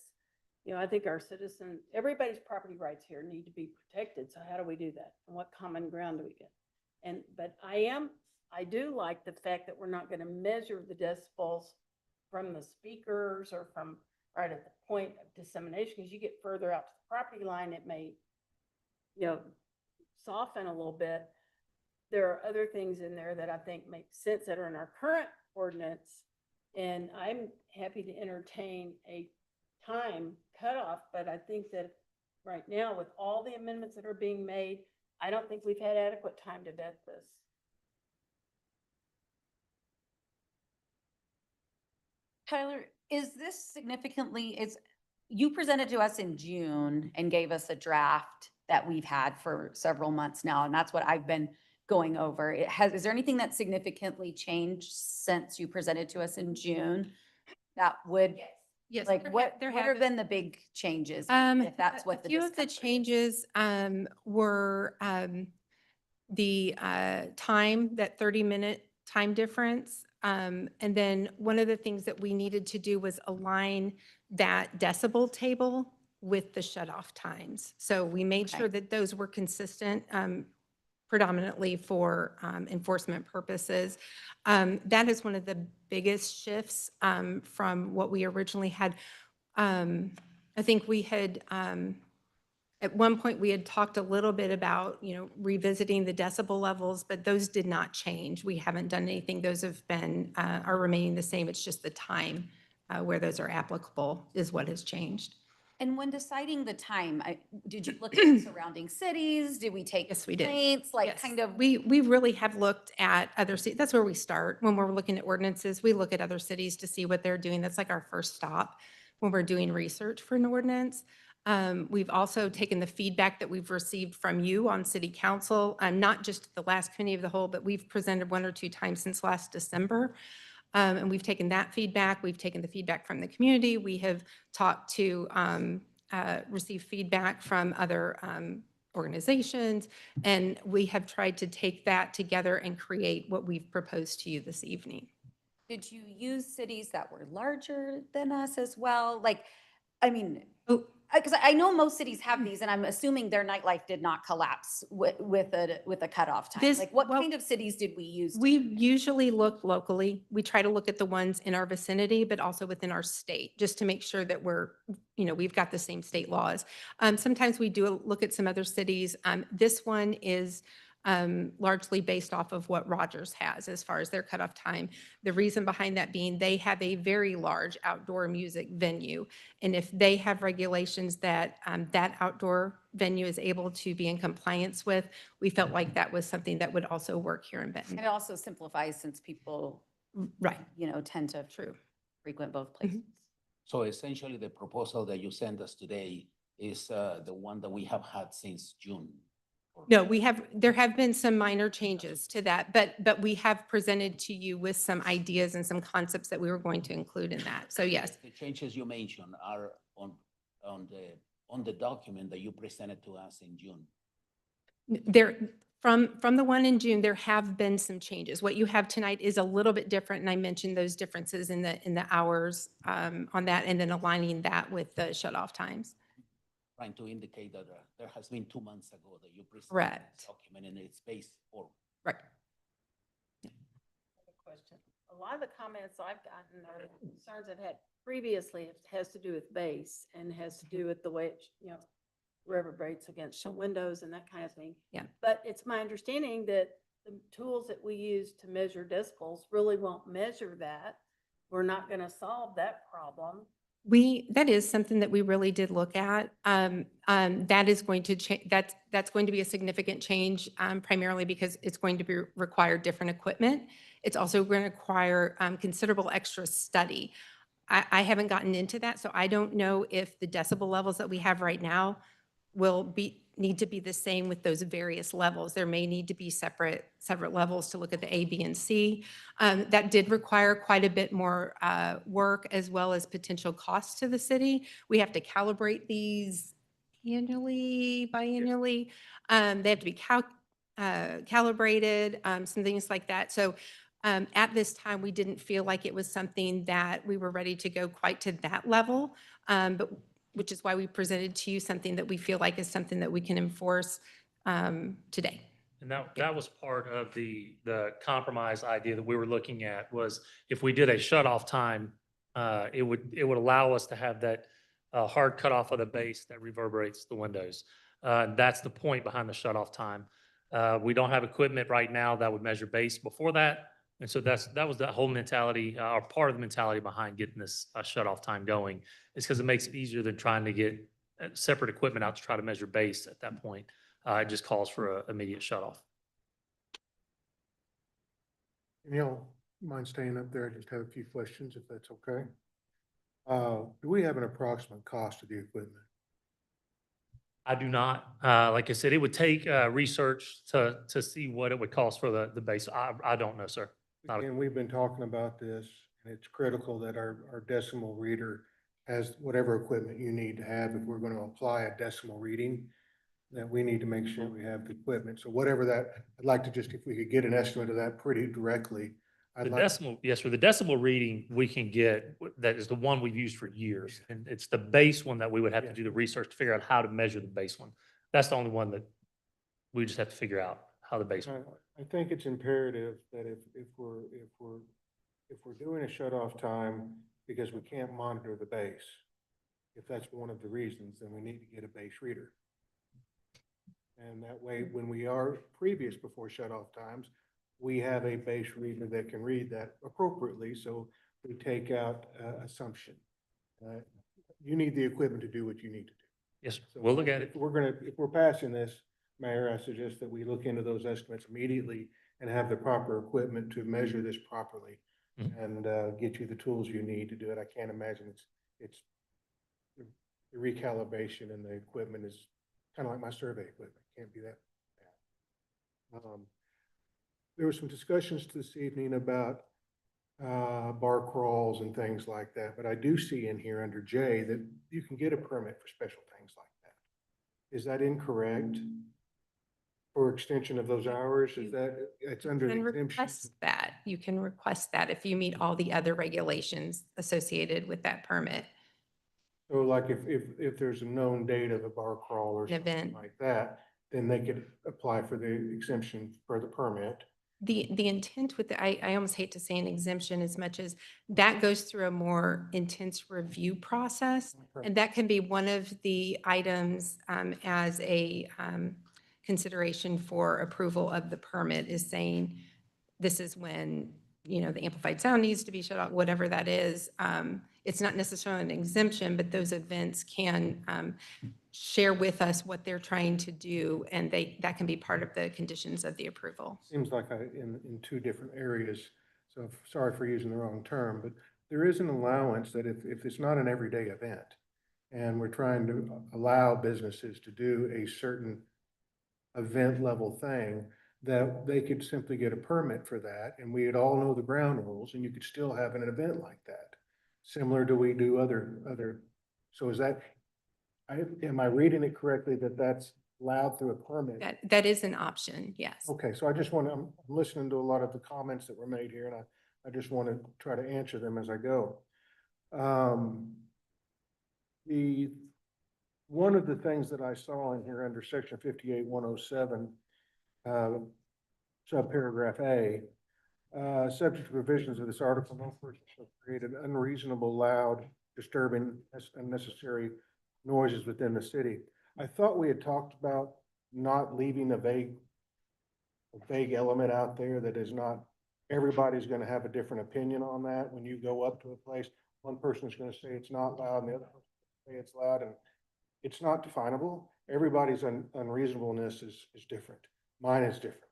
You know, I think our citizens, everybody's property rights here need to be protected. So how do we do that? And what common ground do we get? But I do like the fact that we're not going to measure the decibels from the speakers or from right at the point of dissemination, because you get further out to the property line, it may, you know, soften a little bit. There are other things in there that I think make sense that are in our current ordinance. And I'm happy to entertain a time cutoff, but I think that right now with all the amendments that are being made, I don't think we've had adequate time to vet this. Tyler, is this significantly, you presented to us in June and gave us a draft that we've had for several months now, and that's what I've been going over. Is there anything that significantly changed since you presented to us in June that would? Yes. Yes. Like there ha- what, there what have have been the big changes? If that's what A the few of the discomfort is? changes were the time, that 30-minute time difference. And then one of the things that we needed to do was align that decibel table with the shut-off times. So we made sure that those were consistent predominantly for enforcement purposes. That is one of the biggest shifts from what we originally had. I think we had, at one point, we had talked a little bit about, revisiting the decibel levels, but those did not change. We haven't done anything. Those have been, are remaining the same. It's just the time where those are applicable is what has changed. And when deciding the time, did you look at surrounding cities? Did we take Yes, we did. complaints? Like Yes. kind of, We really have looked at other cities. That's where we start. When we're looking at ordinances, we look at other cities to see what they're doing. That's like our first stop when we're doing research for an ordinance. We've also taken the feedback that we've received from you on city council, not just the last committee of the whole, but we've presented 1 or 2 times since last December. And we've taken that feedback. We've taken the feedback from the community. We have talked to, received feedback from other organizations, and we have tried to take that together and create what we've proposed to you this evening. did you use cities that were larger than us as well? Like, I mean, because I know most cities have these, and I'm assuming their nightlife did not collapse with a cutoff time. Like, what kind of cities did we use? We usually look locally. We try to look at the ones in our vicinity, but also within our state, just to make sure that we've got the same state laws. Sometimes we do look at some other cities. This one is largely based off of what Rogers has as far as their cutoff time. The reason behind that being they have a very large outdoor music venue. And if they have regulations that that outdoor venue is able to be in compliance with, we felt like that was something that would also work here in Benton. And it also simplifies since people, right, tend to frequent both places. So essentially, the proposal that you sent us today is the one that we have had since June. No, there have been some minor changes to that, but we have presented to you with some ideas and some concepts that we were going to include in that. So yes. The changes you mentioned are on the document that you presented to us in June. From the one in June, there have been some changes. What you have tonight is a little bit different, and I mentioned those differences in the hours on that, and then aligning that with the shut-off times. Trying to indicate that there has been 2 months ago that you presented Correct. this document and it's based forward. Right. Question. A lot of the comments I've gotten are concerns I've had previously. It has to do with base and has to do with the way it, reverberates against the windows and that kind of thing. Yeah. But it's my understanding that the tools that we use to measure decibels really won't measure that. We're not going to solve that problem. That is something that we really did look at. That is going to change. That's going to be a significant change, primarily because it's going to require different equipment. It's also going to require considerable extra study. I haven't gotten into that, so I don't know if the decibel levels that we have right now will need to be the same with those various levels. There may need to be separate levels to look at the A, B, and C. That did require quite a bit more work as well as potential costs to the city. We have to calibrate these annually, biannually. They have to be calibrated, some things like that. So at this time, we didn't feel like it was something that we were ready to go quite to that level, but which is why we presented to you something that we feel like is something that we can enforce today. And that was part of the compromise idea that we were looking at, was if we did a shut-off time, it would allow us to have that hard cutoff of the base that reverberates the windows. That's the point behind the shut-off time. We don't have equipment right now that would measure base before that. And so that was the whole mentality, or part of the mentality behind getting this shut-off time going, is because it makes it easier than trying to get separate equipment out to try to measure base at that point. It just calls for an immediate shut-off. Mind staying up there? I just have a few questions, if that's okay. Do we have an approximate cost of the equipment? I do not. Like I said, it would take research to see what it would cost for the base. I don't know, sir. And we've been talking about this, and it's critical that our decimal reader has whatever equipment you need to have. If we're going to apply a decimal reading, that we need to make sure we have the equipment. So whatever that, I'd like to just, if we could get an estimate of that pretty directly. I'd The like, decimal, yes, for the decimal reading, we can get, that is the one we've used for years. And it's the base one that we would have to Yeah. do the research to figure out how to measure the base one. That's the only one that we just have to figure out how the base one. I think it's imperative that if we're doing a shut-off time because we can't monitor the base, if that's one of the reasons, then we need to get a base reader. And that way, when we are previous before shut-off times, we have a base reader that can read that appropriately, so we take out assumption. You need the equipment to do what you need to do. Yes, sir. So We'll look at if it. if we're passing this, Mayor, I suggest that we look into those estimates immediately and have the proper equipment to measure this properly and get you the tools you need to do it. I can't imagine it's the recalibration and the equipment is kind of like my survey equipment. Can't be that bad. There were some discussions this evening about bar crawls and things like that, but I do see in here under J that you can get a permit for special things like that. Is that incorrect? For extension of those hours, is that, it's under You can exemption? request that. You can request that if you meet all the other regulations associated with that permit. So like if there's a known date of a bar crawl or An something event. like that, then they could apply for the exemption for the permit. The intent with the, I almost hate to say an exemption as much as that goes through a more intense review process. And that can be one of the items as a consideration for approval of the permit is saying, this is when, you know, the amplified sound needs to be shut off, whatever that is. It's not necessarily an exemption, but those events can share with us what they're trying to do, and that can be part of the conditions of the approval. Seems like in two different areas, so sorry for using the wrong term, but there is an allowance that if it's not an everyday event, and we're trying to allow businesses to do a certain event level thing, that they could simply get a permit for that, and we'd all know the ground rules, and you could still have an event like that. Similar to we do other, so is that, am I reading it correctly that that's allowed through a permit? That is an option, yes. Okay, so I just want to, I'm listening to a lot of the comments that were made here, and I just want to try to answer them as I go. One of the things that I saw in here under section 58-107, subparagraph A, subject to provisions of this article, no person shall create an unreasonable, loud, disturbing, unnecessary noises within the city. I thought we had talked about not leaving a vague element out there that is not, everybody's going to have a different opinion on that. When you go up to a place, one person is going to say it's not loud and the other person say it's loud, and it's not definable. Everybody's unreasonableness is different. Mine is different.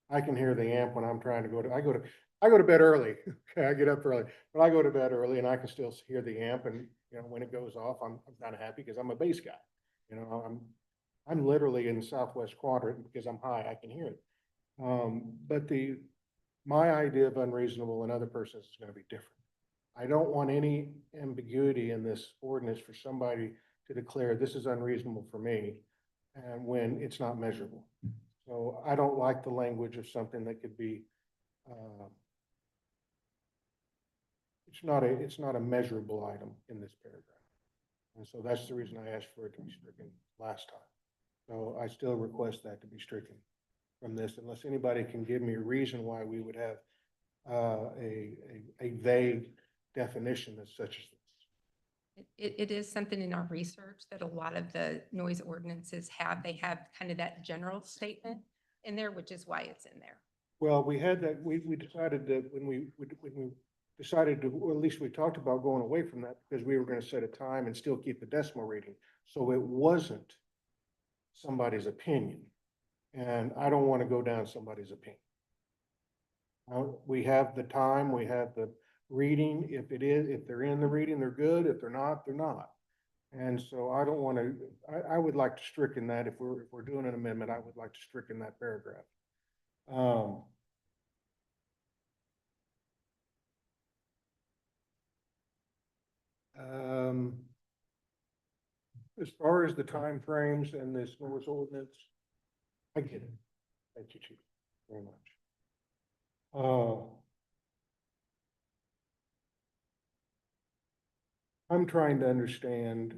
I can hear the amp when I'm trying to I go to bed early. Okay, I get up early, but I go to bed early and I can still hear the amp, and you know, when it goes off, I'm kind of happy because I'm a bass guy. You know, I'm literally in the southwest quadrant because I'm high, I can hear it. But my idea of unreasonable and other person's is going to be different. I don't want any ambiguity in this ordinance for somebody to declare this is unreasonable for me, and when it's not measurable. So I don't like the language of something that could be, it's not a measurable item in this paragraph. And so that's the reason I asked for it to be stricken last time. So I still request that to be stricken from this, unless anybody can give me a reason why we would have a vague definition as such as this. It is something in our research that a lot of the noise ordinances have. They have kind of that general statement in there, which is why it's in there. Well, we had that, we decided that when we decided to, or at least we talked about going away from that because we were going to set a time and still keep the decimal reading. So it wasn't somebody's opinion. And I don't want to go down somebody's opinion. We have the time, we have the reading. If they're in the reading, they're good. If they're not, they're not. And so I don't want to, I would like to stricken that. If we're doing an amendment, I would like to stricken that paragraph. As far as the timeframes and this noise ordinance, I get it. Thank you, Chief, very much. I'm trying to understand,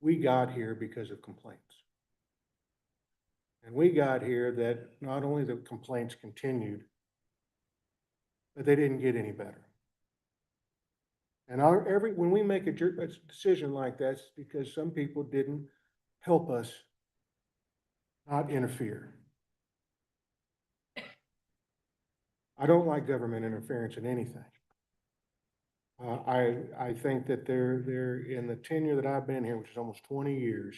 we got here because of complaints. And we got here that not only the complaints continued, but they didn't get any better. And when we make a decision like that, it's because some people didn't help us not interfere. I don't like government interference in anything. I think that they're in the tenure that I've been here, which is almost 20 years,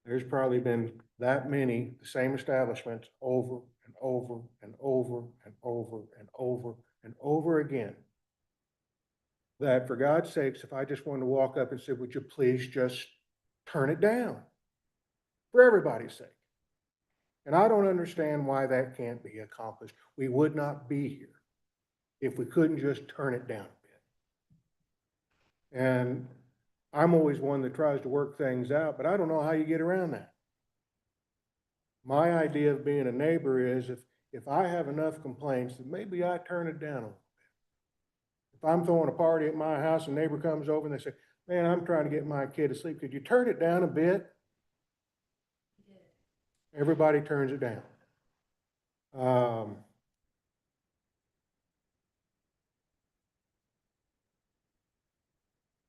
there's probably been that many, the same establishments over and over and over and over and over and over again. That for God's sakes, if I just wanted to walk up and say, would you please just turn it down? For everybody's sake. And I don't understand why that can't be accomplished. We would not be here if we couldn't just turn it down a bit. And I'm always one that tries to work things out, but I don't know how you get around that. My idea of being a neighbor is if I have enough complaints, then maybe I turn it down a little bit. If I'm throwing a party at my house, a neighbor comes over and they say, man, I'm trying to get my kid to sleep. Could you turn it down a bit? Everybody turns it down.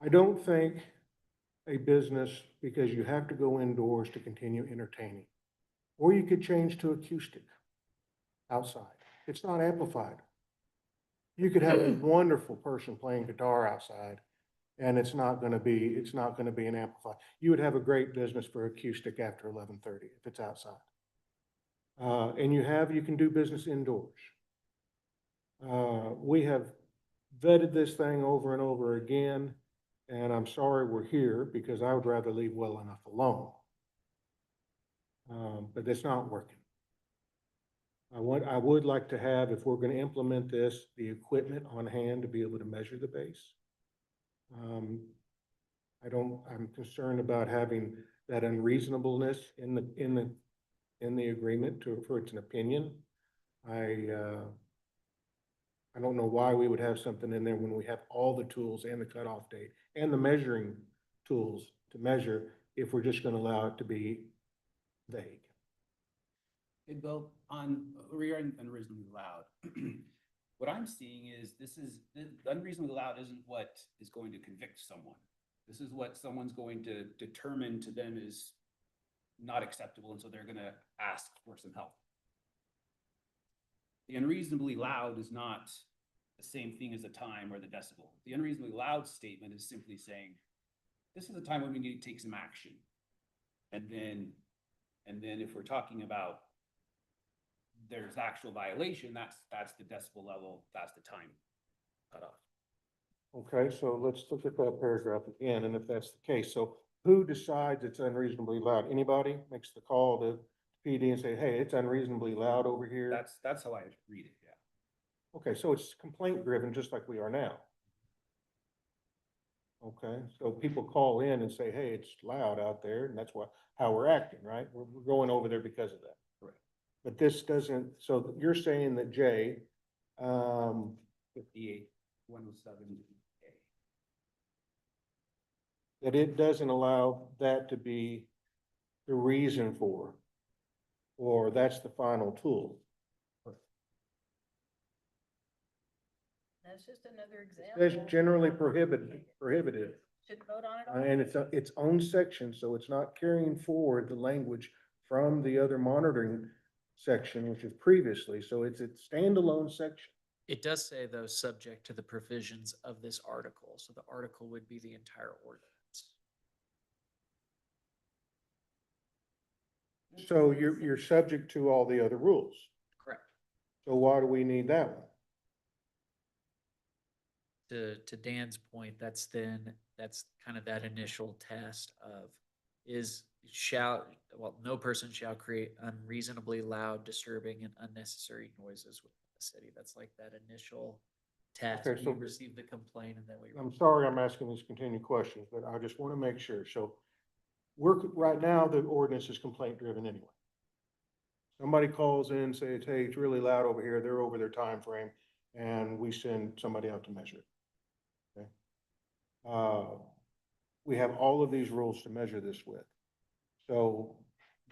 I don't think a business, because you have to go indoors to continue entertaining, or you could change to acoustic outside. It's not amplified. You could have a wonderful person playing guitar outside, and it's not going to be an amplified. You would have a great business for acoustic after 11:30 if it's outside. And you can do business indoors. We have vetted this thing over and over again, and I'm sorry we're here because I would rather leave well enough alone. But it's not working. I would like to have, if we're going to implement this, the equipment on hand to be able to measure the base. I'm concerned about having that unreasonableness in the agreement for it's an opinion. I don't know why we would have something in there when we have all the tools and the cutoff date and the measuring tools to measure if we're just going to allow it to be vague. Hey, Bill, regarding unreasonably loud, what I'm seeing is unreasonably loud isn't what is going to convict someone. This is what someone's going to determine to them is not acceptable, and so they're going to ask for some help. The unreasonably loud is not the same thing as the time or the decibel. The unreasonably loud statement is simply saying, this is the time when we need to take some action. And then if we're talking about there's actual violation, that's the decibel level, that's the time cutoff. Okay, so let's look at that paragraph again, and if that's the case, so who decides it's unreasonably loud? Anybody makes the call to PD and say, hey, it's unreasonably loud over here? That's how I read it, yeah. Okay, so it's complaint driven, just like we are now. Okay, so people call in and say, hey, it's loud out there, and that's how we're acting, right? We're going over there because of that. Correct. But this doesn't, so you're saying that Jay, 58, 107A. that it doesn't allow that to be the reason for, or that's the final tool. That's just another example. It's generally prohibited. Should vote on it. And it's its own section, so it's not carrying forward the language from the other monitoring section, which is previously, so it's a standalone section. It does say, though, subject to the provisions of this article. So the article would be the entire ordinance. So you're subject to all the other rules. Correct. So why do we need that one? To Dan's point, that's kind of that initial test of no person shall create unreasonably loud, disturbing, and unnecessary noises within the city. That's like that initial test. Okay, so we receive the complaint and then we. I'm sorry I'm asking these continued questions, but I just want to make sure. So right now, the ordinance is complaint driven anyway. Somebody calls in, says, hey, it's really loud over here, they're over their time frame, and we send somebody out to measure it. Okay? We have all of these rules to measure this with. So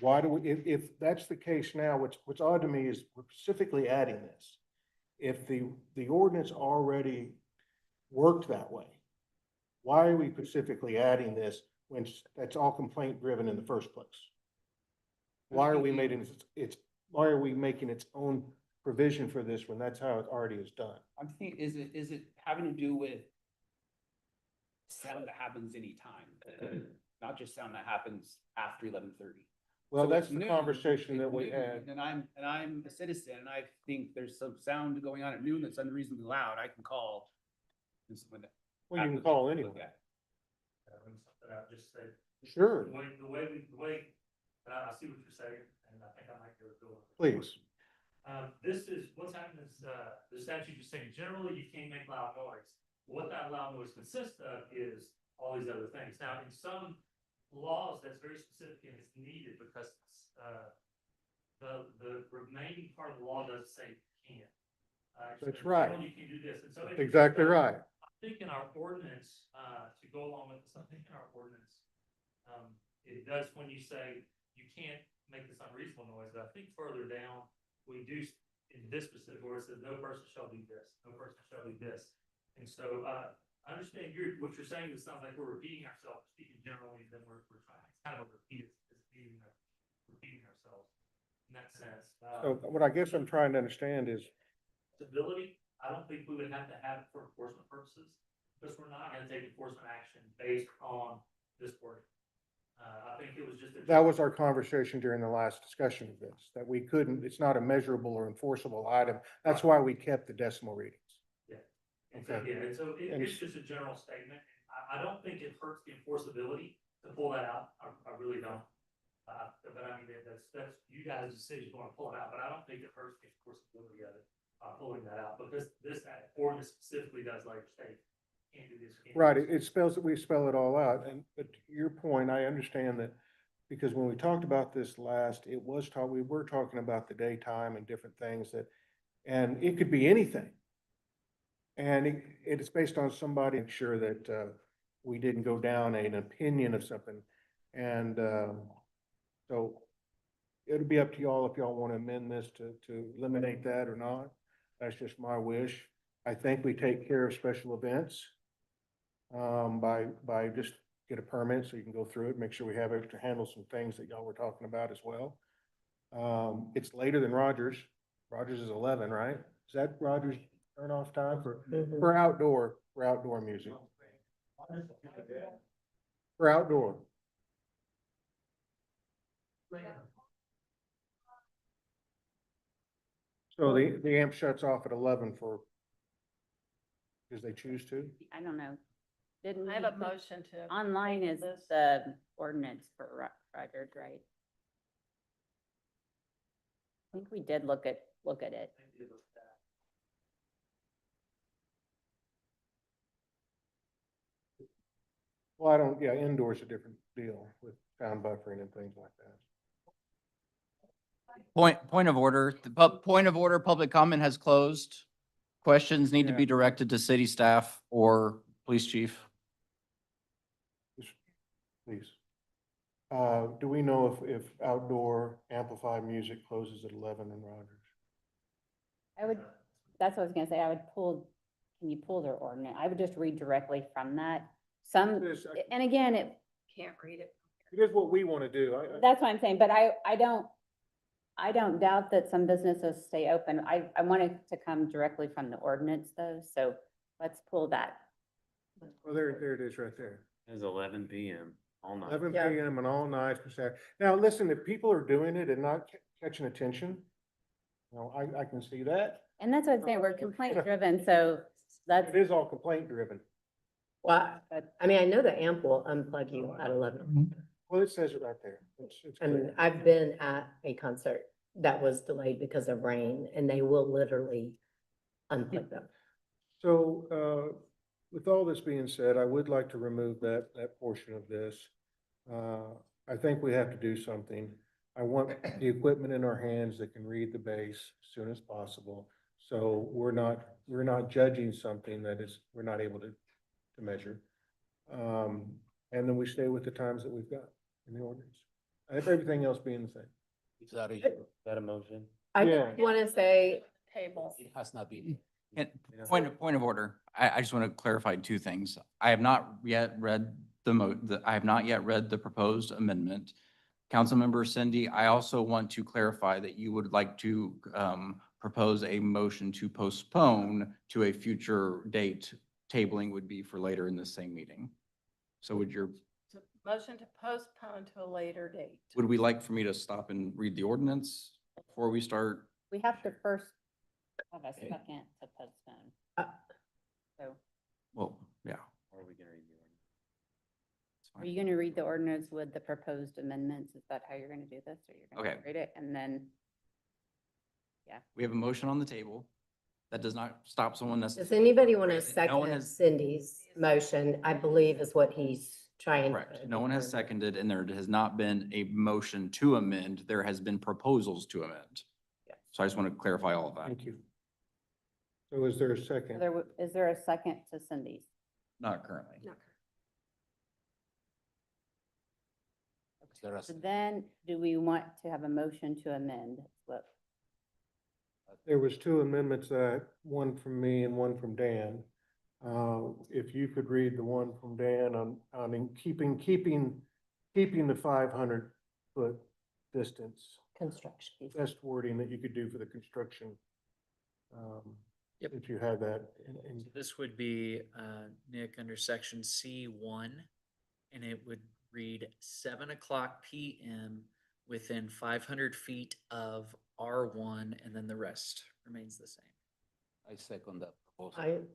why do we, if that's the case now, what's odd to me is we're specifically adding this. If the ordinance already worked that way, why are we specifically adding this when that's all complaint driven in the first place? Why are we making why are we making its own provision for this when that's how it already is done? I'm thinking, is it having to do with sound that happens anytime, not just sound that happens after 11:30? Well, So that's it's the noon, conversation it's that we noon, had. And I'm a citizen, and I think there's some sound going on at noon that's unreasonably loud, I can call. Well, you can call anyway. Something I'll just say. Sure. The way, I see what you're saying, and I think I might be able to go. Please. This is, what's happening is, the statute is saying generally you can't make loud noise. What that loud noise consists of is all these other things. Now, in some laws, that's very specific and it's needed because, the remaining part of the law doesn't say you can't. That's right. Generally, you can do this, and so. Exactly right. I think in our ordinance, to go along with this, I think in our ordinance, it does when you say you can't make this unreasonable noise, but I think further down, we do in this specific where it says no person shall do this, no person shall do this. And so, I understand what you're saying. It sounds like we're repeating ourselves, speaking generally, then we're trying, it's kind of a repeating ourselves in that sense. So what I guess I'm trying to understand is, Stability, I don't think we would have to have it for enforcement purposes, because we're not gonna take enforcement action based on this word. I think it was just. that was our conversation during the last discussion of this, that we couldn't, it's not a measurable or enforceable item. That's why we kept the decimal readings. Yeah. And so, Okay. yeah, and so it's just a general statement. I don't think it hurts the enforceability to pull that out. I really don't. But I mean, that's you guys' decision to want to pull it out, but I don't think it hurts the enforceability of it, pulling that out, because this ordinance specifically does like state, can't do this. Can't do Right, this. it spells, we spell it all out, and, but to your point, I understand that, because when we talked about this last, we were talking about the daytime and different things that, and it could be anything. And it's based on somebody, make sure that, we didn't go down an opinion of something, and, so it'll be up to y'all if y'all want to amend this to eliminate that or not. That's just my wish. I think we take care of special events by just get a permit so you can go through it, make sure we have it to handle some things that y'all were talking about as well. It's later than Rogers. Rogers is 11, right? Is that Rogers turn off time for outdoor music? For outdoor. So the amp shuts off at 11 because they choose to? I don't know. Didn't I have we a put- motion to. Online is this. the ordinance for Rogers, right? I think we did look at it. Well, indoors a different deal with sound buffering and things like that. Point of order, point of order, public comment has closed. Questions need to be directed to city staff or police chief. Please. Do we know if outdoor amplified music closes at 11 in Rogers? That's what I was gonna say, can you pull their ordinance? I would just read directly from that. And again, Can't read it. It is what we want to do. that's what I'm saying, but I don't doubt that some businesses stay open. I want it to come directly from the ordinance though, so let's pull that. Well, there it is right there. It's 11 PM all night. 11 PM and all night for Saturday. Now, listen, if people are doing it and not catching attention, I can see that. And that's what I'm saying, we're complaint driven, so It is all complaint driven. Well, I mean, I know the amp will unplug you at 11. Well, it says it right there. It's I mean, clear. I've been at a concert that was delayed because of rain and they will literally unplug them. So, with all this being said, I would like to remove that portion of this. I think we have to do something. I want the equipment in our hands that can read the base as soon as possible. So we're not judging something that is, we're not able to measure. And then we stay with the times that we've got in the ordinance. Everything else being the same. Is that a motion? I Yeah. want to say, Table. It has not been. And point of order, I just want to clarify two things. I have not yet read I have not yet read the proposed amendment. Councilmember Cindy, I also want to clarify that you would like to propose a motion to postpone to a future date. Tabling would be for later in the same meeting. So Motion to postpone to a later date. would we like for me to stop and read the ordinance before we start? We have to first have a second to postpone. So Well, yeah. Or are we gonna review it? It's are fine. you gonna read the ordinance with the proposed amendments? Is that how you're gonna do this? Or you're gonna Okay. read it and then? We have a motion on the table. That does not stop someone does necessarily. anybody want to No one second has- Cindy's motion? I believe is what he's trying. Correct. No one has seconded, and there has not been a motion to amend. There has been proposals to amend. Yeah. So I just want to clarify all of that. Thank you. So is there a second? Is there a second to Cindy's? Not currently. Is there a- So then, do we want to have a motion to amend? What, There was two amendments, one from me and one from Dan. If you could read the one from Dan on keeping the 500-foot distance. Construction. Best wording that you could do for the construction. If you have that in. This would be, Nick, under section C1, and it would read 7:00 PM within 500 feet of R1, and then the rest remains the same. I second that proposal.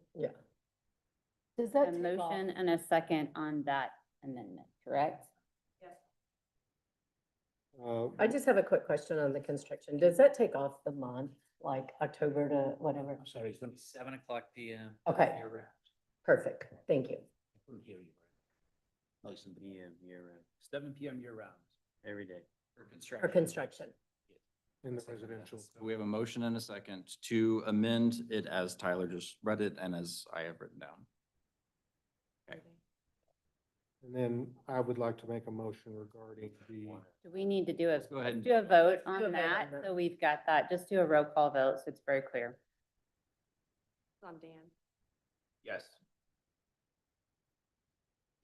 Does a that take off? motion and a second on that amendment, correct? I just have a quick question on the construction. Does that take off the month, like October to whatever? I'm sorry, it's not, 7:00 PM. Okay. year round. Perfect. Thank you. I couldn't hear you. No, it's 7 PM year round, 7 PM year round. every day. For For construction. construction. In the residential. So we have a motion and a second to amend it as Tyler just read it and as I have written down. And then I would like to make a motion regarding the, Do we need to do a, Go ahead and- do a vote Do a on vote that? on that. So we've got that. Just do a roll call vote, so it's very clear. On Dan. Yes.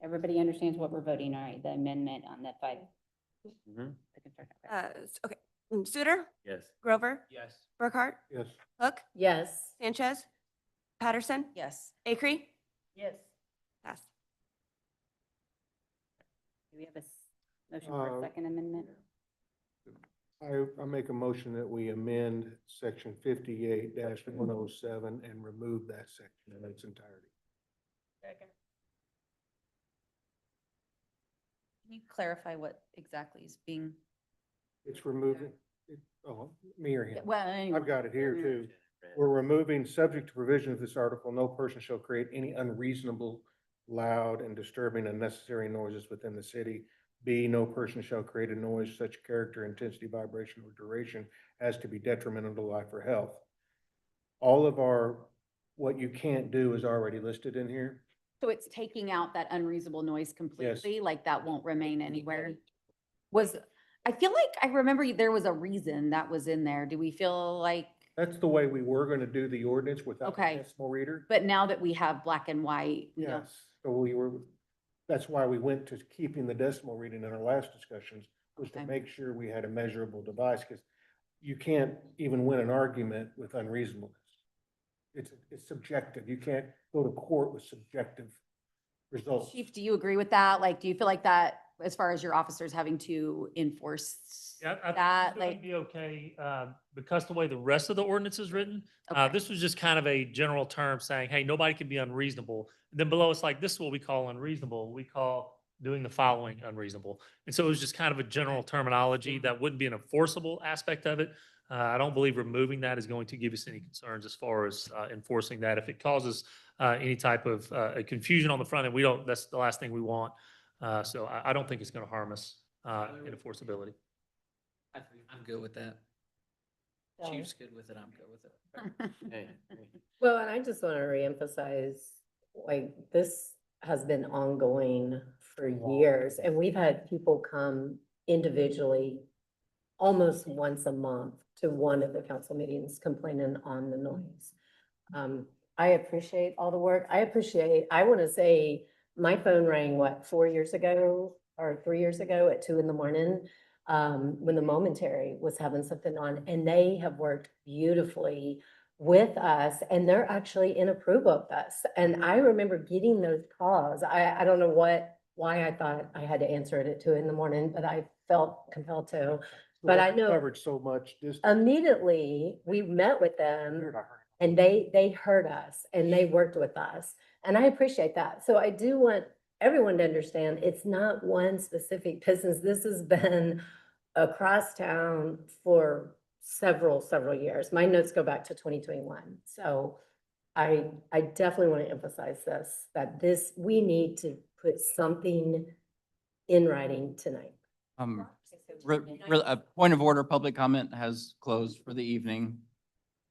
Everybody understands what we're voting on, right? The amendment on the five. Mhm. The construction. Okay. Okay. Suter, Yes. Grover, Yes. Burkhart, yes, Hook, Yes. Sanchez, Patterson, Yes. Acree, Yes. pass. Do we have a motion for a second amendment? I make a motion that we amend section 58-107 and remove that section in its entirety. Second. Can you clarify what exactly is being? It's removing, me or him. Well, anyway. I've got it here too. We're removing, subject to provision of this article, no person shall create any unreasonable, loud and disturbing unnecessary noises within the city. B, no person shall create a noise such character, intensity, vibration, or duration as to be detrimental to life or health. All of what you can't do is already listed in here. So it's taking out that unreasonable noise completely, like that won't remain anywhere? I feel like I remember there was a reason that was in there. Do we feel like, That's the way we were gonna do the ordinance without the Okay. decimal reader. but now that we have black and white, we don't. Yes, so that's why we went to keeping the decimal reading in our last discussions, was to Okay. make sure we had a measurable device, because you can't even win an argument with unreasonableness. It's subjective. You can't go to court with subjective results. Chief, do you agree with that? Like, do you feel like that, as far as your officers having to enforce Yeah, I that, think it'd like, be okay, because the way the rest of the ordinance is written, Okay. this was just kind of a general term saying, hey, nobody can be unreasonable. Then below it's like, this is what we call unreasonable. We call doing the following unreasonable. And so it was just kind of a general terminology that wouldn't be an enforceable aspect of it. I don't believe removing that is going to give us any concerns as far as enforcing that. If it causes any type of confusion on the front end, that's the last thing we want. So I don't think it's going to harm us and enforceability. I'm good with that. So- Chief's good with it. I'm good with it. Well, and I just want to reemphasize, like, this has been ongoing for years, and we've had people come individually almost once a month to one of the council meetings complaining on the noise. I appreciate all the work. I want to say, my phone rang, what, 4 years ago or 3 years ago at 2 a.m. When the momentary was having something on, and they have worked beautifully with us, and they're actually in approval of us. And I remember getting those calls. I don't know why I thought I had to answer it at 2 a.m, but I felt compelled to. But I know Covered so much distance. immediately we met with them and they heard us and they worked with us. And I appreciate that. So I do want everyone to understand, it's not one specific business. This has been across town for several years. My notes go back to 2021. So I definitely want to emphasize this, that we need to put something in writing tonight. A point of order, public comment has closed for the evening.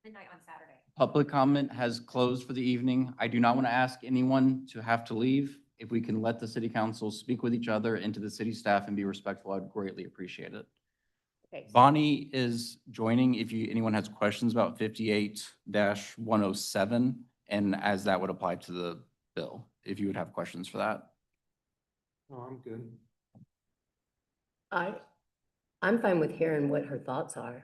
Midnight on Saturday. Public comment has closed for the evening. I do not want to ask anyone to have to leave. If we can let the city council speak with each other and to the city staff and be respectful, I'd greatly appreciate it. Okay. Bonnie is joining if anyone has questions about 58-107, and as that would apply to the bill, if you would have questions for that. Oh, I'm good. I'm fine with hearing what her thoughts are.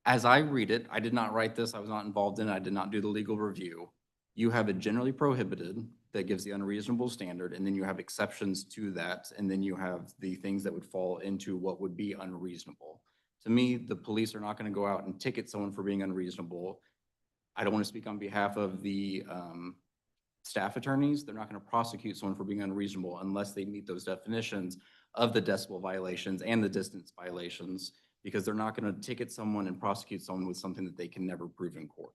As I read it, I did not write this, I was not involved in it, I did not do the legal review. You have a generally prohibited that gives the unreasonable standard, and then you have exceptions to that, and then you have the things that would fall into what would be unreasonable. To me, the police are not going to go out and ticket someone for being unreasonable. I don't want to speak on behalf of the staff attorneys. They're not going to prosecute someone for being unreasonable unless they meet those definitions of the decibel violations and the distance violations, because they're not going to ticket someone and prosecute someone with something that they can never prove in court.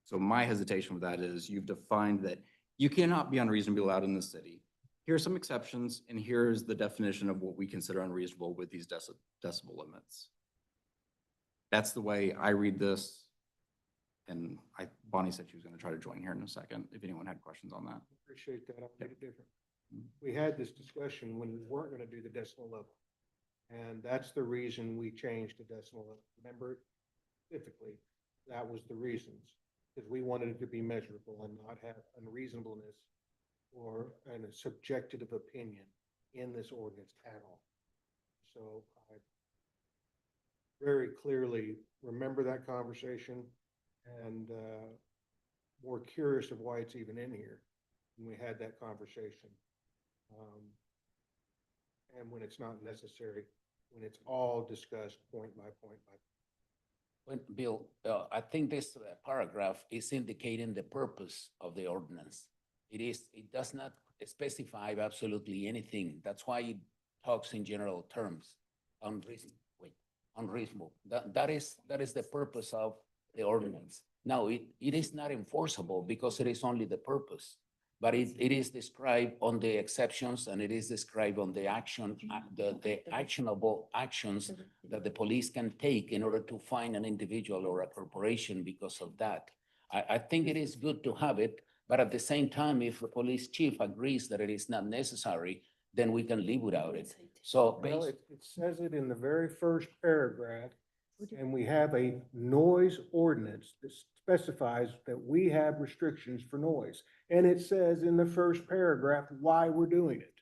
So my hesitation with that is you've defined that you cannot be unreasonably loud in the city. Here are some exceptions, and here's the definition of what we consider unreasonable with these decibel limits. That's the way I read this. And Bonnie said she was going to try to join here in a second, if anyone had questions on that. Appreciate that. I'll make it different. We had this discussion when we weren't going to do the decimal level. And that's the reason we changed the decimal level. Remember, specifically, that was the reasons. Because we wanted it to be measurable and not have unreasonableness or a subjective opinion in this ordinance at all. So I very clearly remember that conversation and more curious of why it's even in here when we had that conversation. And when it's not necessary, when it's all discussed point by point by point. Well, Bill, I think this paragraph is indicating the purpose of the ordinance. It does not specify absolutely anything. That's why it talks in general terms. Unreasonable. That is the purpose of the ordinance. Now, it is not enforceable because it is only the purpose, but it is described on the exceptions, and it is described on the action, the actionable actions that the police can take in order to find an individual or a corporation because of that. I think it is good to have it, but at the same time, if the police chief agrees that it is not necessary, then we can live without it. So Well, it says it in the very first paragraph, and we have a noise ordinance that specifies that we have restrictions for noise. And it says in the first paragraph why we're doing it.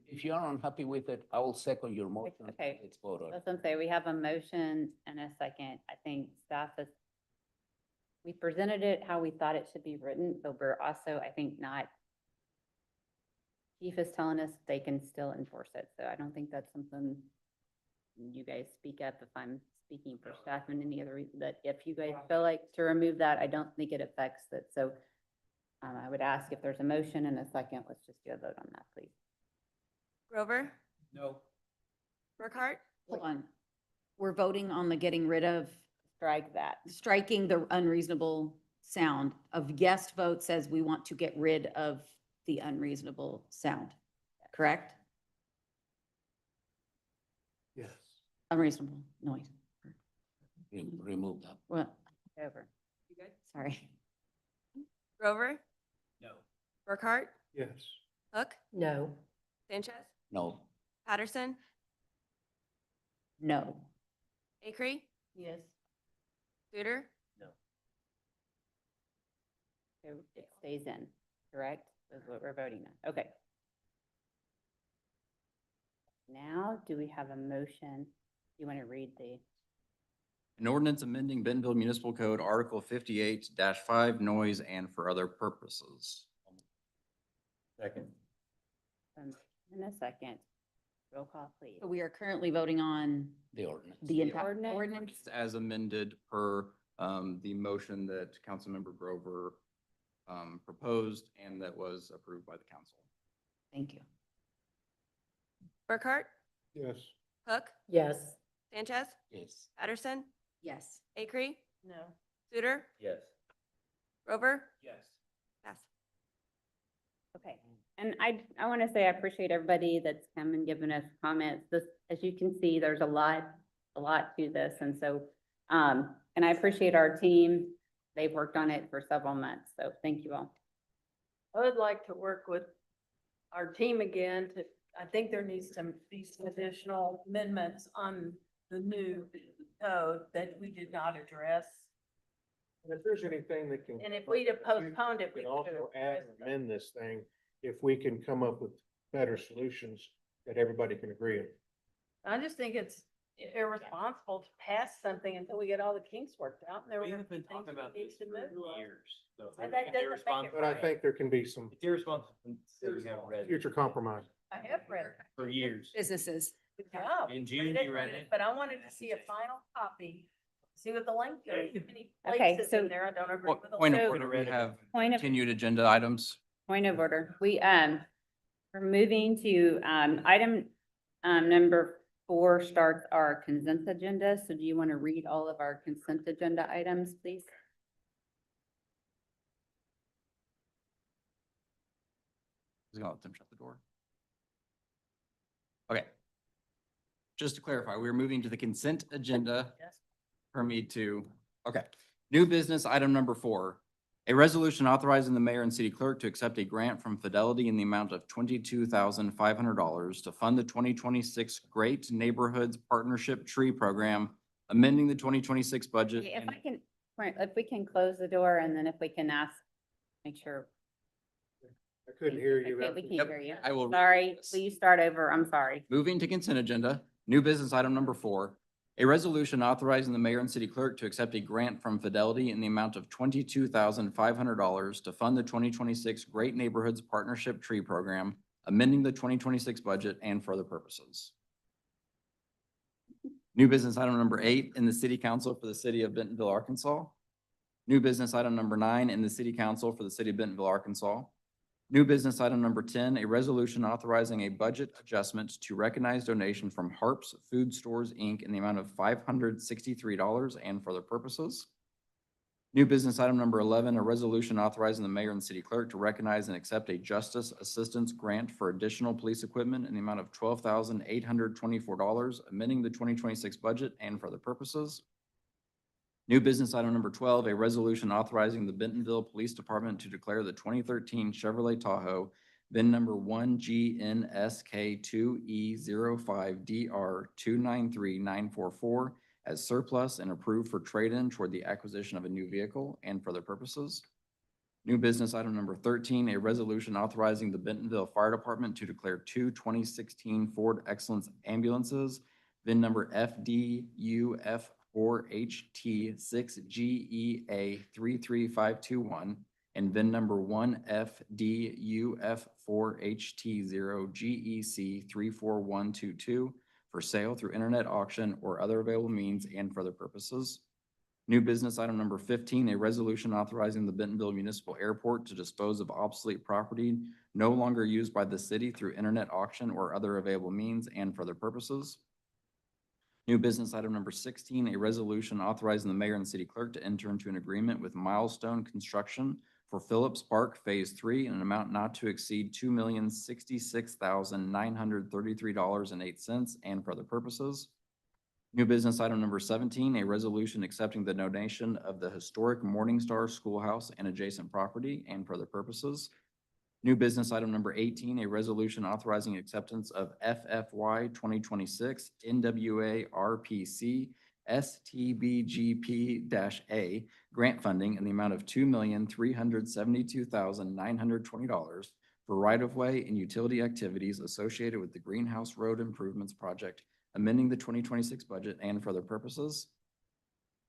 if you are unhappy with it, I will second your motion. Okay. Let's vote on it. That's what I'm saying. We have a motion and a second. I think staff has, we presented it how we thought it should be written, but we're also, I think, not. Chief is telling us they can still enforce it, so I don't think that's something you guys speak up if I'm speaking for staff and any other reason, that if you guys feel like to remove that, I don't think it affects it. So I would ask if there's a motion and a second, let's just do a vote on that, please. Grover, No. Burkhart, Hold on. We're voting on the getting rid of, Strike that. striking the unreasonable sound. Of yes vote says we want to get rid of the unreasonable sound, correct? Unreasonable noise. Remove that. Well, over. You good? Sorry. Grover, No. Burkhart, Yes. Hook, No. Sanchez, No. Patterson, No. Acree, Yes. Suter, So it stays in, correct? That's what we're voting on. Okay. Now, do we have a motion? You want to read the, An ordinance amending Bentonville Municipal Code, Article 58-5, noise and for other purposes. Second. in a second? Roll call, please. So we are currently voting on The ordinance. the entire Ordinance. ordinance. As amended per the motion that Councilmember Grover proposed and that was approved by the council. Thank you. Burkhart, Yes. Hook, Yes. Sanchez, Yes. Patterson, Yes. Acree, No. Suter, Yes. Grover, Yes. pass. Okay, and I want to say I appreciate everybody that's come and given us comments. This, as you can see, there's a lot to this, and so, and I appreciate our team. They've worked on it for several months, so thank you all. I would like to work with our team again to, I think there needs to be some additional amendments on the new code that we did not address. And if there's anything that can. And if we'd have postponed it, We we can could have. also add or amend this thing if we can come up with better solutions that everybody can agree on. I just think it's irresponsible to pass something until we get all the kinks worked out and there We were have been things talking that about needs this to for move. years. So And that it's doesn't make it irresponsible. But I think there can be some It's irresponsible to say we haven't read it. future compromise. I have read it. For years. Businesses. Good job. In June, you read it. But I wanted to see a final copy, see what the length is. Any Okay, places so- in there I don't agree with. the Point of length. order, we have Point of, continued agenda items. point of order. We're moving to, item, number 4 starts our consent agenda. So do you want to read all of our consent agenda items, please? Is it gonna let them shut the door? Okay. Just to clarify, we're moving to the consent agenda Yes. for me to, okay. New business item number 4. A resolution authorizing the mayor and city clerk to accept a grant from Fidelity in the amount of $22,500 to fund the 2026 Great Neighborhoods Partnership Tree Program, amending the 2026 budget. If and- I can, if we can close the door and then if we can ask, make sure. I couldn't hear you. Okay, we can't hear you. I will. Sorry, please start over. I'm sorry. Moving to consent agenda, new business item number 4. A resolution authorizing the mayor and city clerk to accept a grant from Fidelity in the amount of $22,500 to fund the 2026 Great Neighborhoods Partnership Tree Program, amending the 2026 budget and for other purposes. New business item number 8 in the city council for the city of Bentonville, Arkansas. New business item number 9 in the city council for the city of Bentonville, Arkansas. New business item number 10, a resolution authorizing a budget adjustment to recognize donation from Harps Food Stores, Inc. in the amount of $563 and for other purposes. New business item number 11, a resolution authorizing the mayor and city clerk to recognize and accept a justice assistance grant for additional police equipment in the amount of $12,824, amending the 2026 budget and for other purposes. New business item number 12, a resolution authorizing the Bentonville Police Department to declare the 2013 Chevrolet Tahoe VIN number 1GNSK2E05DR293944 as surplus and approved for trade-in toward the acquisition of a new vehicle and for other purposes. New business item number 13, a resolution authorizing the Bentonville Fire Department to declare 2 2016 Ford Excellence ambulances, VIN number FDUF4HT6GEA33521 and VIN number 1FDUF4HT0GEC34122 for sale through internet auction or other available means and for other purposes. New business item number 15, a resolution authorizing the Bentonville Municipal Airport to dispose of obsolete property no longer used by the city through internet auction or other available means and for other purposes. New business item number 16, a resolution authorizing the mayor and city clerk to enter into an agreement with Milestone Construction for Phillips Park Phase 3 in an amount not to exceed $2,066,933.08 and for other purposes. New business item number 17, a resolution accepting the donation of the historic Morningstar Schoolhouse and adjacent property and for other purposes. New business item number 18, a resolution authorizing acceptance of FFY 2026 NWA RPC STBGP-A grant funding in the amount of $2,372,920 for right-of-way and utility activities associated with the Greenhouse Road Improvements Project, amending the 2026 budget and for other purposes.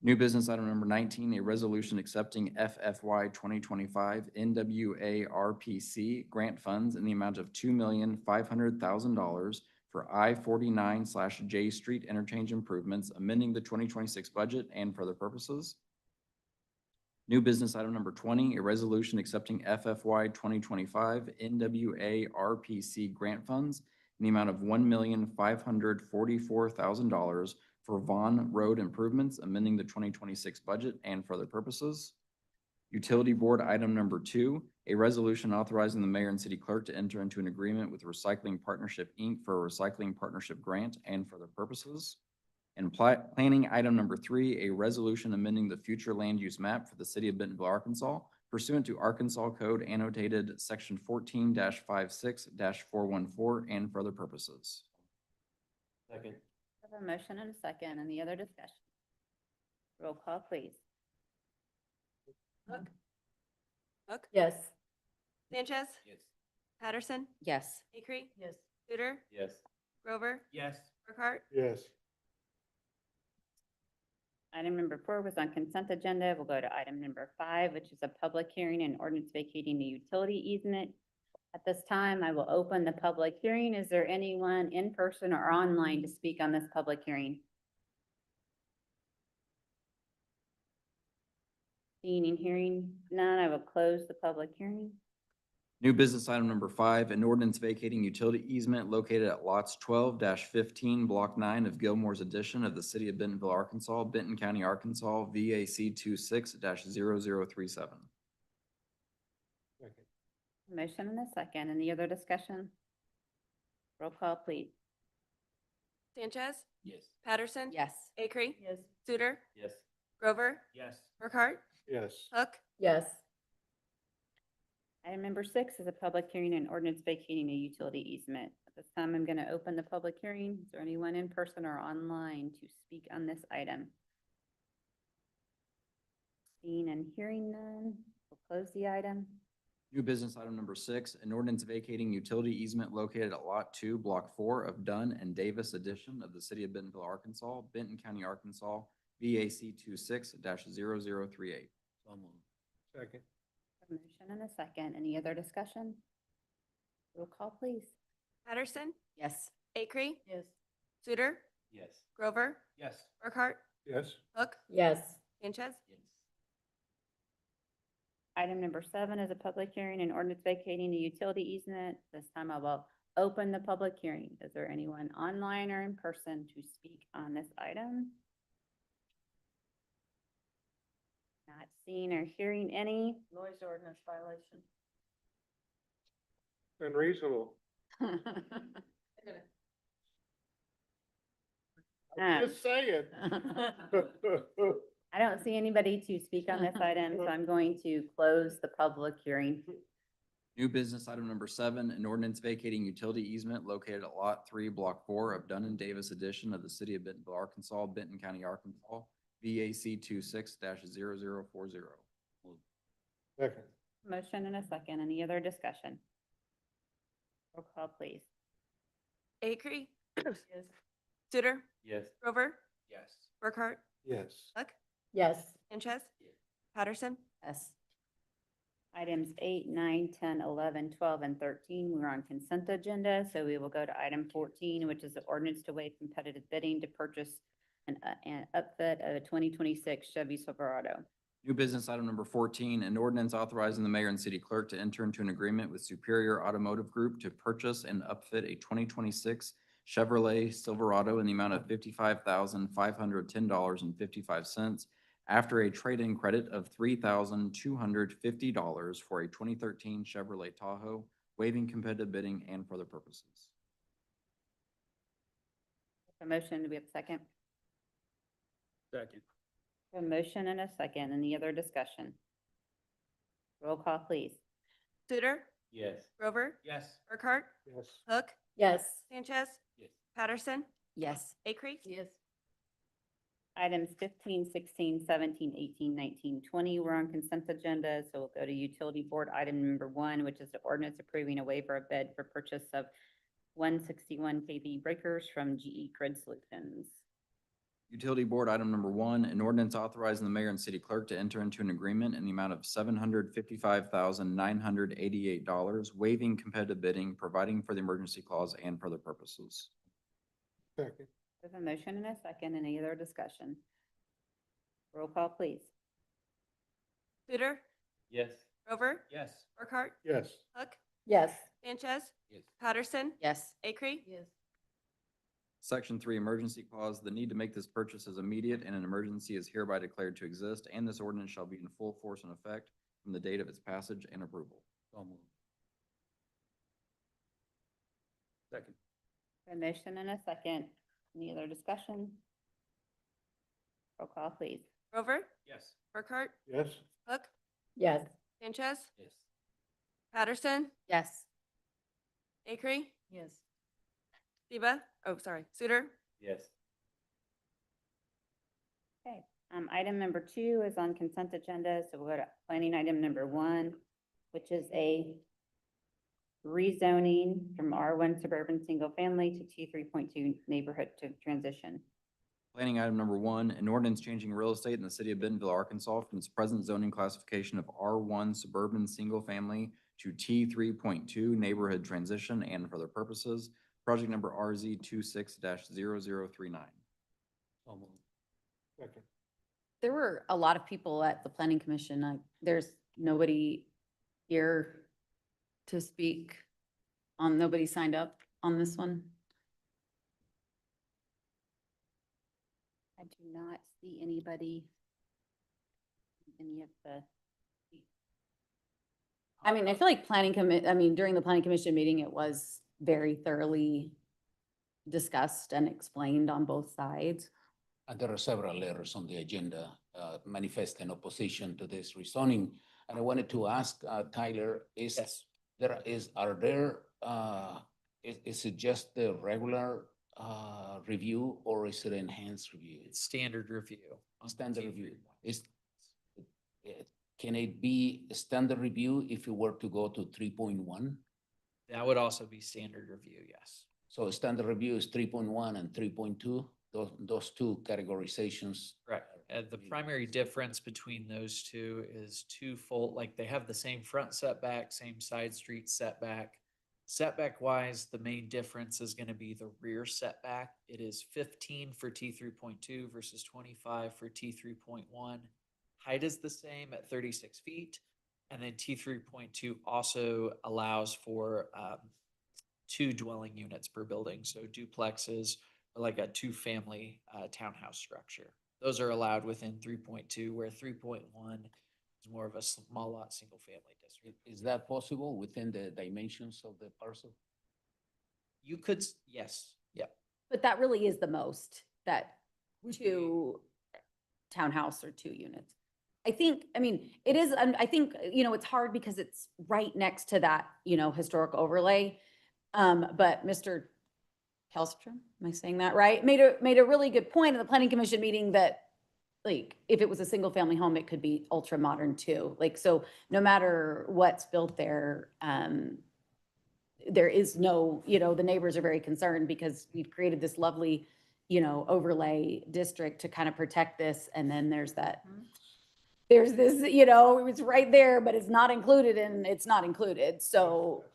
New business item number 19, a resolution accepting FFY 2025 NWA RPC grant funds in the amount of $2,500,000 for I-49/J Street interchange improvements, amending the 2026 budget and for other purposes. New business item number 20, a resolution accepting FFY 2025 NWA RPC grant funds in the amount of $1,544,000 for Vaughn Road improvements, amending the 2026 budget and for other purposes. Utility Board item number 2, a resolution authorizing the mayor and city clerk to enter into an agreement with Recycling Partnership, Inc. for a recycling partnership grant and for other purposes. And planning item number 3, a resolution amending the future land use map for the city of Bentonville, Arkansas, pursuant to Arkansas Code annotated section 14-56-414 and for other purposes. Second. I have a motion and a second. Any other discussion? Roll call, please. Hook? Hook? Yes. Sanchez? Yes. Patterson? Yes. Acree? Yes. Suter? Yes. Grover? Yes. Burkhart? Yes. Item number 4 was on consent agenda. We'll go to item number 5, which is a public hearing and ordinance vacating the utility easement. At this time, I will open the public hearing. Is there anyone in person or online to speak on this public hearing? Seeing and hearing none, I will close the public hearing. New business item number 5, an ordinance vacating utility easement located at lots 12-15, block 9 of Gilmore's addition of the city of Bentonville, Arkansas, Benton County, Arkansas, VAC 26-0037. Motion and a second. Any other discussion? Roll call, please. Sanchez? Yes. Patterson? Yes. Acree? Yes. Suter? Yes. Grover? Yes. Burkhart? Yes. Hook? Yes. Item number 6 is a public hearing and ordinance vacating a utility easement. At this time, I'm going to open the public hearing. Is there anyone in person or online to speak on this item? Seeing and hearing none, we'll close the item. New business item number 6, an ordinance vacating utility easement located at lot 2, block 4 of Dunn and Davis addition of the city of Bentonville, Arkansas, Benton County, Arkansas, VAC 26-0038. So moved. Second. A motion and a second. Any other discussion? Roll call, please. Patterson? Yes. Acree? Yes. Suter? Yes. Grover? Yes. Burkhart? Yes. Hook? Yes. Sanchez? Yes. Item number 7 is a public hearing and ordinance vacating the utility easement. This time I will open the public hearing. Is there anyone online or in person to speak on this item? Not seeing or hearing any. Noise ordinance violation. Unreasonable. Um, Just saying. I don't see anybody to speak on this item, so I'm going to close the public hearing. New business item number 7, an ordinance vacating utility easement located at lot 3, block 4 of Dunn and Davis addition of the city of Bentonville, Arkansas, Benton County, Arkansas, VAC 26-0040. Second. Motion and a second. Any other discussion? Roll call, please. Acree? Yes. Suter? Yes. Grover? Yes. Burkhart? Yes. Hook? Yes. Sanchez? Patterson? Yes. Items 8, 9, 10, 11, 12, and 13 were on consent agenda, so we will go to item 14, which is the ordinance to waive competitive bidding to purchase an upfit of a 2026 Chevy Silverado. New business item number 14, an ordinance authorizing the mayor and city clerk to enter into an agreement with Superior Automotive Group to purchase and upfit a 2026 Chevrolet Silverado in the amount of $55,510.55 after a trade-in credit of $3,250 for a 2013 Chevrolet Tahoe, waiving competitive bidding and for other purposes. A motion, do we have a second? Second. A motion and a second. Any other discussion? Roll call, please. Suter, Yes. Grover, Yes. Burkhart, Yes. Hook, Yes. Sanchez, Yes. Patterson, Yes. Acre. Yes. Items 15, 16, 17, 18, 19, 20 were on consent agenda, so we'll go to utility board item number 1, which is the ordinance approving a waiver of bid for purchase of 161 kV breakers from GE Grid Solutions. Utility Board item number 1, an ordinance authorizing the mayor and city clerk to enter into an agreement in the amount of $755,988, waiving competitive bidding, providing for the emergency clause and for other purposes. Second. There's a motion and a second. Any other discussion? Roll call, please. Suter, Yes. Grover, Yes. Burkhart, Yes. Hook, Yes. Sanchez, Yes. Patterson, Yes. Acre. Yes. Section 3, emergency clause, the need to make this purchase is immediate and an emergency is hereby declared to exist, and this ordinance shall be in full force and effect from the date of its passage and approval. So moved. Second. A motion and a second. Any other discussion? Roll call, please. Grover, Yes. Burkhart, Yes. Hook, Yes. Sanchez, Yes. Patterson, Yes. Acre, Yes. Reba, oh, sorry, Suter, Yes. Okay, item number 2 is on consent agenda, so we'll go to planning item number 1, which is a rezoning from R1 suburban single family to T3.2 neighborhood to transition. Planning item number 1, an ordinance changing real estate in the city of Bentonville, Arkansas from its present zoning classification of R1 suburban single family to T3.2 neighborhood transition and for other purposes. Project number RZ 26-0039. So moved. Second. There were a lot of people at the planning commission. There's nobody here to speak on, nobody signed up on this one. I do not see anybody. Any of the. I mean, I feel like during the planning commission meeting, it was very thoroughly discussed and explained on both sides. And there are several letters on the agenda manifesting opposition to this rezoning. And I wanted to ask Tyler, is it just the regular review or is it enhanced review? It's standard review. Standard review. Can it be a standard review if you were to go to 3.1? That would also be standard review, yes. So standard review is 3.1 and 3.2, those two categorizations. Right. The primary difference between those two is twofold, like they have the same front setback, same side street setback. Setback wise, the main difference is gonna be the rear setback. It is 15 for T3.2 versus 25 for T3.1. Height is the same at 36 feet. And then T3.2 also allows for 2 dwelling units per building. So duplexes are like a 2-family townhouse structure. Those are allowed within 3.2, where 3.1 is more of a small lot, single family district. Is that possible within the dimensions of the parcel? You could, yes, yep. But that really is the most, that 2 townhouse or 2 units. I think, it is, I think, it's hard because it's right next to that, historic overlay. But Mr. Hellstrom, am I saying that right? Made a really good point in the planning commission meeting that, like, if it was a single family home, it could be ultra modern too. Like, so no matter what's built there, there is no, the neighbors are very concerned because we've created this lovely, overlay district to kind of protect this. And then there's this, it's right there, but it's not included and it's not included. So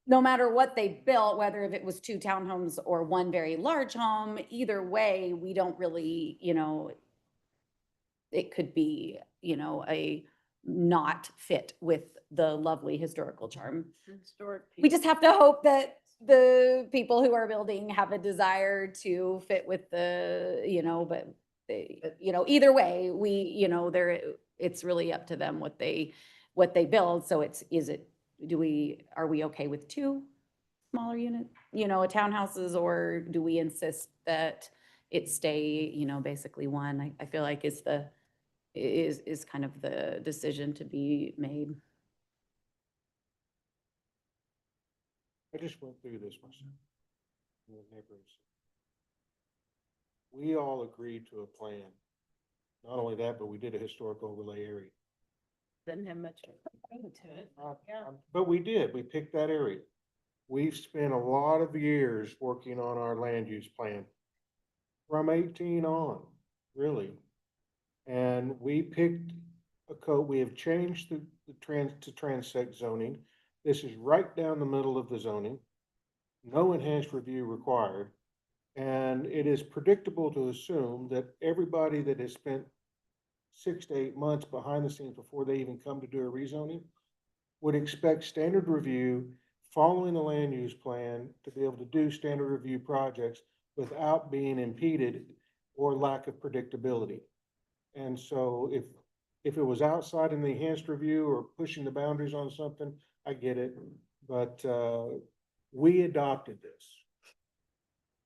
no matter what they built, whether if it was 2 townhomes or 1 very large home, either way, we don't really, it could be, a not fit with the lovely historical charm. Historic. We just have to hope that the people who are building have a desire to fit with the, but they, either way, we, it's really up to them what they build. So are we okay with 2 smaller unit, townhouses, or do we insist that it stay, you know, basically one, I feel like is kind of the decision to be made. I just went through this myself. with the neighbors. We all agreed to a plan. Not only that, but we did a historic overlay area. Didn't have much into it. Yeah. But we did, we picked that area. We've spent a lot of years working on our land use plan. From 18 on, really. And we picked a code, we have changed the transect zoning. This is right down the middle of the zoning. No enhanced review required. And it is predictable to assume that everybody that has spent 6 to 8 months behind the scenes before they even come to do a rezoning would expect standard review following the land use plan to be able to do standard review projects without being impeded or lack of predictability. And so if it was outside in the enhanced review or pushing the boundaries on something, I get it. But we adopted this.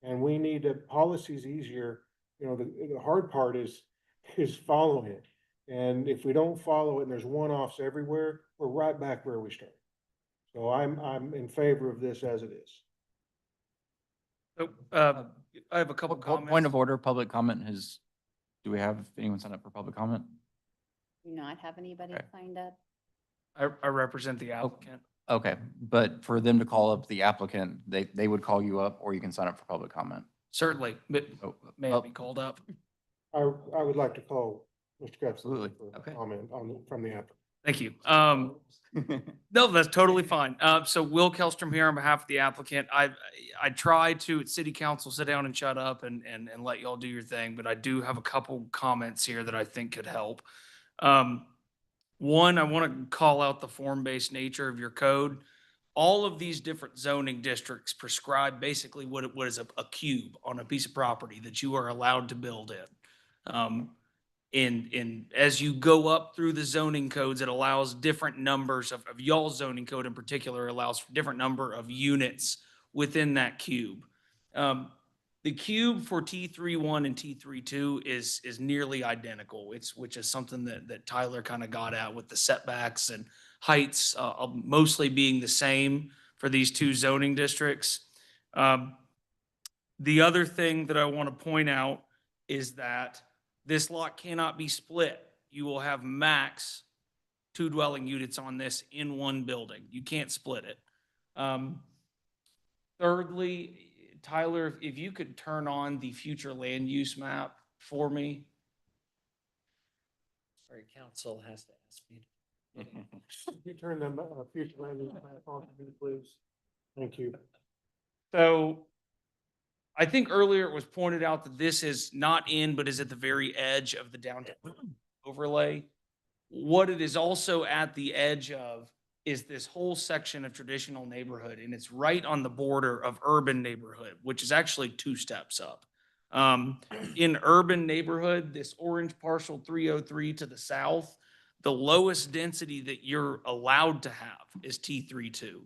And we need the policies easier. You know, the hard part is following it. And if we don't follow it and there's one-offs everywhere, we're right back where we started. So I'm in favor of this as it is. So, I have a couple comments. Point of order, public comment has, do we have anyone signed up for public comment? Do not have anybody Okay. signed up? I represent the applicant. Okay, but for them to call up the applicant, they would call you up or you can sign up for public comment. Certainly, but Oh, may I oh, be called up? I would like to call Mr. Gutson Absolutely. for Okay. a comment from the applicant. Thank you. No, that's totally fine. So Will Kellstrom here on behalf of the applicant. I try to at city council sit down and shut up and let y'all do your thing, but I do have a couple comments here that I think could help. One, I want to call out the form-based nature of your code. All of these different zoning districts prescribe basically what is a cube on a piece of property that you are allowed to build in. And as you go up through the zoning codes, it allows different numbers of y'all's zoning code in particular allows for different number of units within that cube. The cube for T31 and T32 is nearly identical. Which is something that Tyler kind of got at with the setbacks and heights mostly being the same for these two zoning districts. The other thing that I want to point out is that this lot cannot be split. You will have max 2 dwelling units on this in one building. You can't split it. Thirdly, Tyler, if you could turn on the future land use map for me. Sorry, council has to ask me. Could you turn them future land use map on for me, please? Thank you. So I think earlier it was pointed out that this is not in, but is at the very edge of the downtown overlay. What it is also at the edge of is this whole section of traditional neighborhood, and it's right on the border of urban neighborhood, which is actually 2 steps up. In urban neighborhood, this orange parcel 303 to the south, the lowest density that you're allowed to have is T32.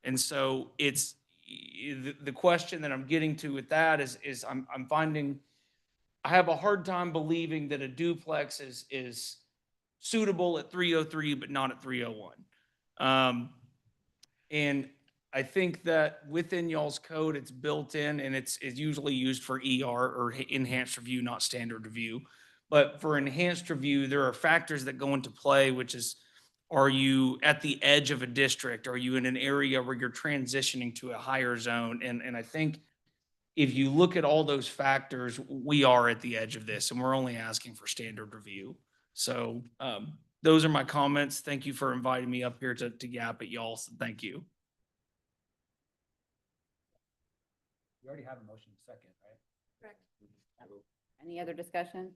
And so it's the question that I'm getting to with that is I'm finding I have a hard time believing that a duplex is suitable at 303 but not at 301. And I think that within y'all's code, it's built in and it's usually used for ER or enhanced review, not standard review. But for enhanced review, there are factors that go into play, which is, are you at the edge of a district? Are you in an area where you're transitioning to a higher zone? And I think if you look at all those factors, we are at the edge of this and we're only asking for standard review. So those are my comments. Thank you for inviting me up here to yap at y'all. So thank you. You already have a motion second, right? Correct. Any other discussion?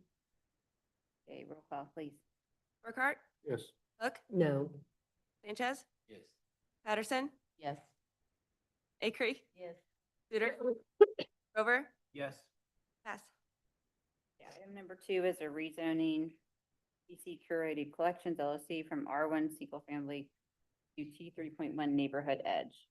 Okay, roll call, please. Burkhart, Yes. Hook, No. Sanchez, Yes. Patterson, Yes. Acree, Yes. Suter, Rover, Yes. pass. Yeah, item number 2 is a rezoning PC Curated Collections LLC from R1 single family to T3.1 neighborhood edge.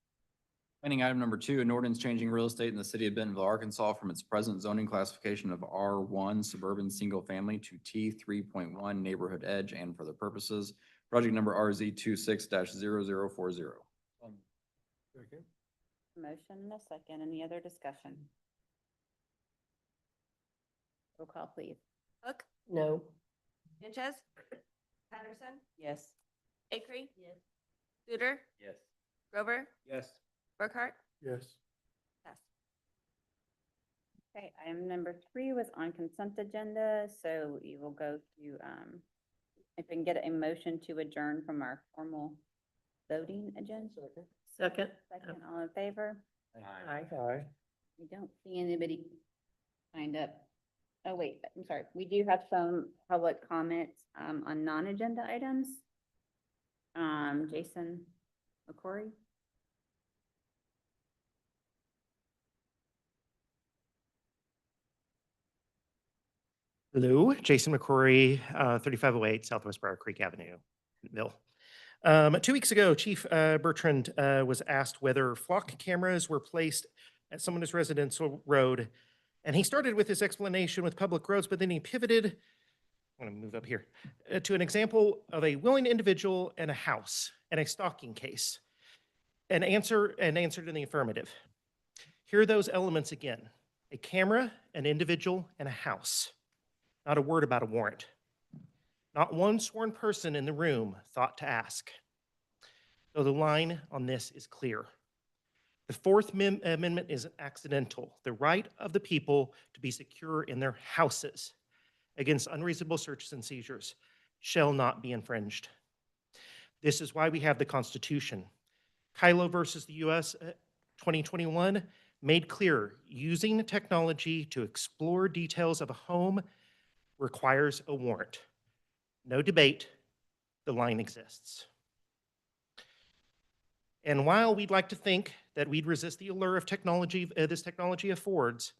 Planning item number 2, an ordinance changing real estate in the city of Bentonville, Arkansas from its present zoning classification of R1 suburban single family to T3.1 neighborhood edge and for the purposes. Project number RZ 26-0040. Motion and a second. Any other discussion? Roll call, please. Hook, No. Inches, Patterson, Yes. Acre. Yes. Studer, Yes. Grover, Yes. Burkhart, Yes. Hess. Okay, item number 3 was on consent agenda, so we will go to, if we can get a motion to adjourn from our formal voting agenda. Second. Second, all in favor? Aye. We don't see anybody signed up. Oh, wait, I'm sorry. We do have some public comments, on non-agenda items. Jason McCory. Hello, Jason McCrory, 3508 Southwest Briar Creek Avenue, Bentonville. 2 weeks ago, Chief Bertrand was asked whether flock cameras were placed at someone's residential road. And he started with his explanation with public roads, but then he pivoted, I'm going to move up here, to an example of a willing individual and a house and a stalking case, and answered in the affirmative. Here are those elements again: a camera, an individual, and a house. Not a word about a warrant. Not one sworn person in the room thought to ask. So the line on this is clear. The Fourth Amendment is accidental. The right of the people to be secure in their houses against unreasonable searches and seizures shall not be infringed. This is why we have the Constitution. Kylo versus the U.S. 2021 made clear using technology to explore details of a home requires a warrant. No debate, the line exists. And while we'd like to think that we'd resist the allure of technology this technology affords,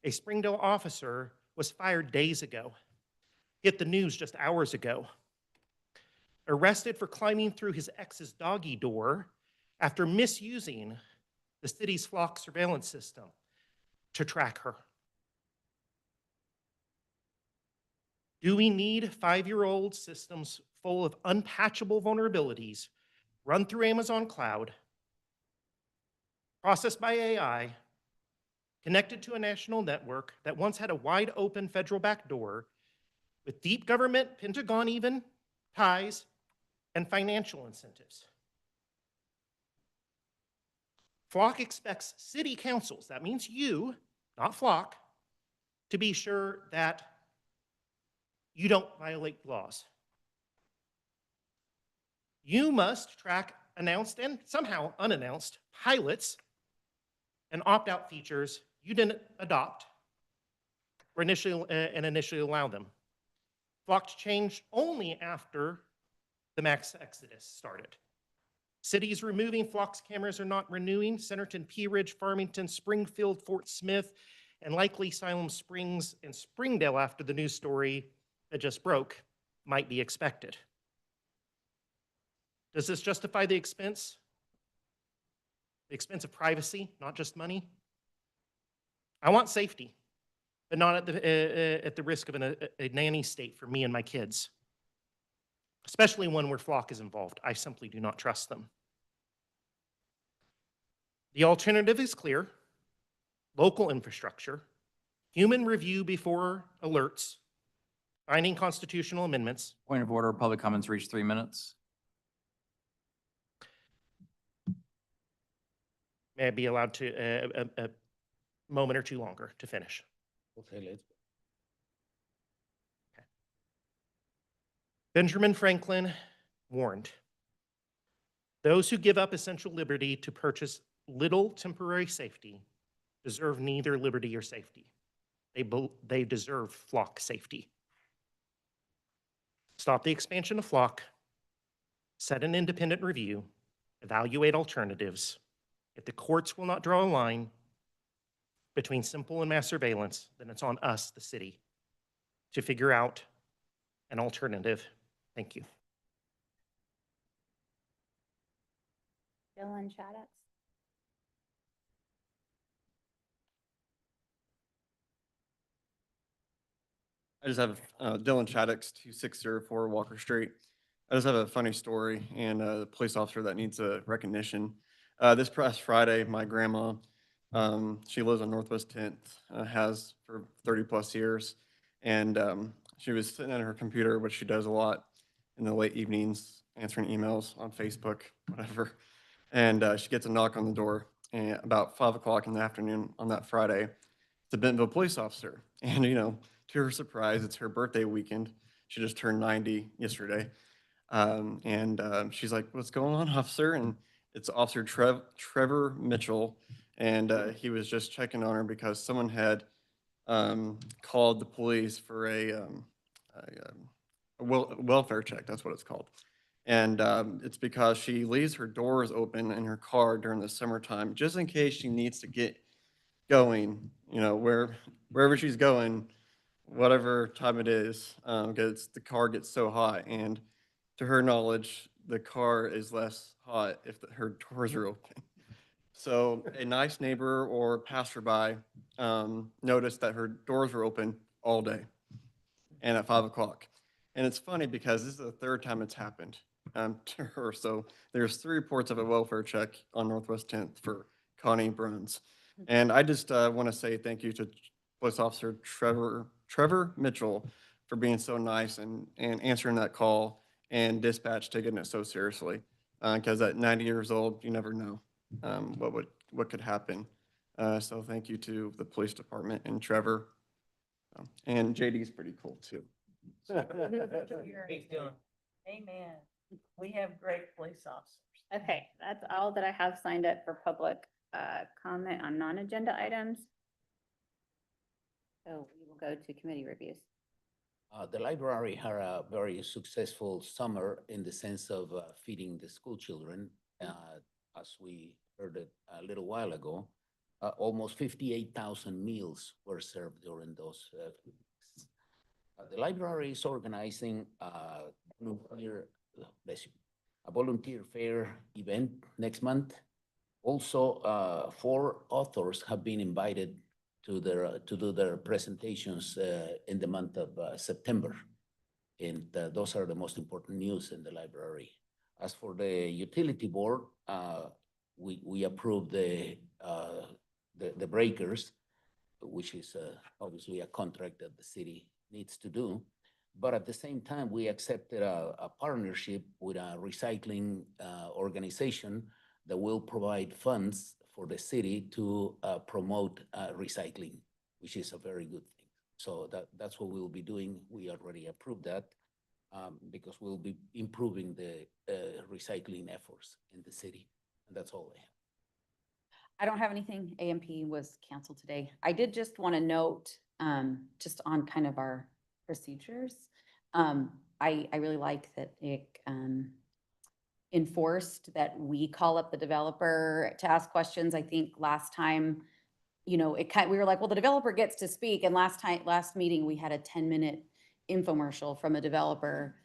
a Springdale officer was fired days ago, hit the news just hours ago, arrested for climbing through his ex's doggy door after misusing the city's flock surveillance system to track her. Do we need 5-year-old systems full of unpatchable vulnerabilities run through Amazon Cloud, processed by AI, connected to a national network that once had a wide open federal backdoor with deep government, Pentagon even, ties, and financial incentives? Flock expects city councils, that means you, not Flock, to be sure that you don't violate laws. You must track announced and somehow unannounced pilots and opt-out features you didn't adopt or initially allow them. Flock changed only after the mass exodus started. Cities removing Flock's cameras are not renewing. Centerton, Pea Ridge, Farmington, Springfield, Fort Smith, and likely Siloam Springs and Springdale, after the news story that just broke, might be expected. Does this justify the expense? The expense of privacy, not just money? I want safety, but not at the risk of a nanny state for me and my kids, especially one where Flock is involved. I simply do not trust them. The alternative is clear: local infrastructure, human review before alerts, binding constitutional amendments. Point of order, public comments reach 3 minutes. May I be allowed to a moment or two longer to finish? Okay, let's. Benjamin Franklin warned, those who give up essential liberty to purchase little temporary safety deserve neither liberty or safety. They deserve Flock safety. Stop the expansion of Flock, set an independent review, evaluate alternatives. If the courts will not draw a line between simple and mass surveillance, then it's on us, the city, to figure out an alternative. Thank you. Dylan Shaddix. I just have Dylan Shaddix, 2604 Walker Street. I just have a funny story and a police officer that needs a recognition. This past Friday, my grandma, she lives on Northwest 10th, has for 30 plus years. And she was sitting at her computer, which she does a lot in the late evenings, answering emails on Facebook, whatever. And she gets a knock on the door and about 5 o'clock in the afternoon on that Friday. It's a Bentonville police officer. And, you know, to her surprise, it's her birthday weekend. She just turned 90 yesterday. She's like, "What's going on, officer?" And it's Officer Trevor Mitchell. And he was just checking on her because someone had called the police for a welfare check. That's what it's called. And it's because she leaves her doors open in her car during the summertime, just in case she needs to get going, you know, wherever she's going, whatever time it is, because the car gets so hot. And to her knowledge, the car is less hot if her doors are open. So a nice neighbor or passerby noticed that her doors were open all day and at 5 o'clock. And it's funny because this is the third time it's happened to her. So there's 3 reports of a welfare check on Northwest 10th for Connie Bruns. And I just want to say thank you to Police Officer Trevor Mitchell for being so nice and answering that call and dispatch taking it so seriously. Because at 90 years old, you never know what could happen. So thank you to the police department and Trevor. And JD is pretty cool too. Amen. We have great police officers. Okay, that's all that I have signed up for public comment on non-agenda items. So we will go to committee reviews. The library had a very successful summer in the sense of feeding the school children. As we heard it a little while ago, almost 58,000 meals were served during those weeks. The library is organizing a volunteer fair event next month. Also, 4 authors have been invited to do their presentations in the month of September. And those are the most important news in the library. As for the utility board, we approved the breakers, which is obviously a contract that the city needs to do. But at the same time, we accepted a partnership with a recycling organization that will provide funds for the city to promote recycling, which is a very good thing. So that's what we will be doing. We already approved that because we'll be improving the recycling efforts in the city. And that's all I have. I don't have anything. AMP was canceled today. I did just want to note, just on kind of our procedures. I really like that it enforced that we call up the developer to ask questions. I think last time, you know, we were like, well, the developer gets to speak. And last meeting, we had a 10-minute infomercial from a developer.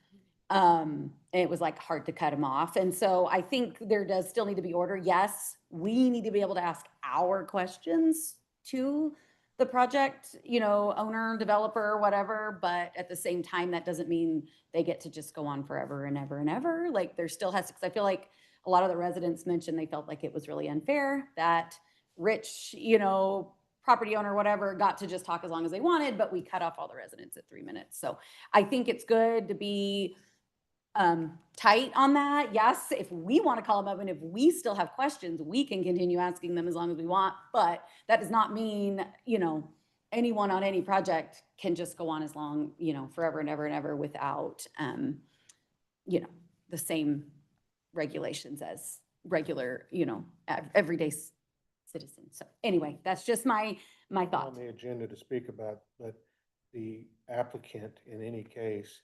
And it was like hard to cut him off. And so I think there does still need to be order. Yes, we need to be able to ask our questions to the project, you know, owner, developer, whatever. But at the same time, that doesn't mean they get to just go on forever and ever and ever. Like there still has to, because I feel like a lot of the residents mentioned they felt like it was really unfair that rich, you know, property owner, whatever, got to just talk as long as they wanted, but we cut off all the residents at 3 minutes. So I think it's good to be tight on that. Yes, if we want to call them up and if we still have questions, we can continue asking them as long as we want. But that does not mean, you know, anyone on any project can just go on as long, you know, forever and ever and ever without, you know, the same regulations as regular, you know, everyday citizens. So anyway, that's just my thought. On the agenda to speak about, but the applicant in any case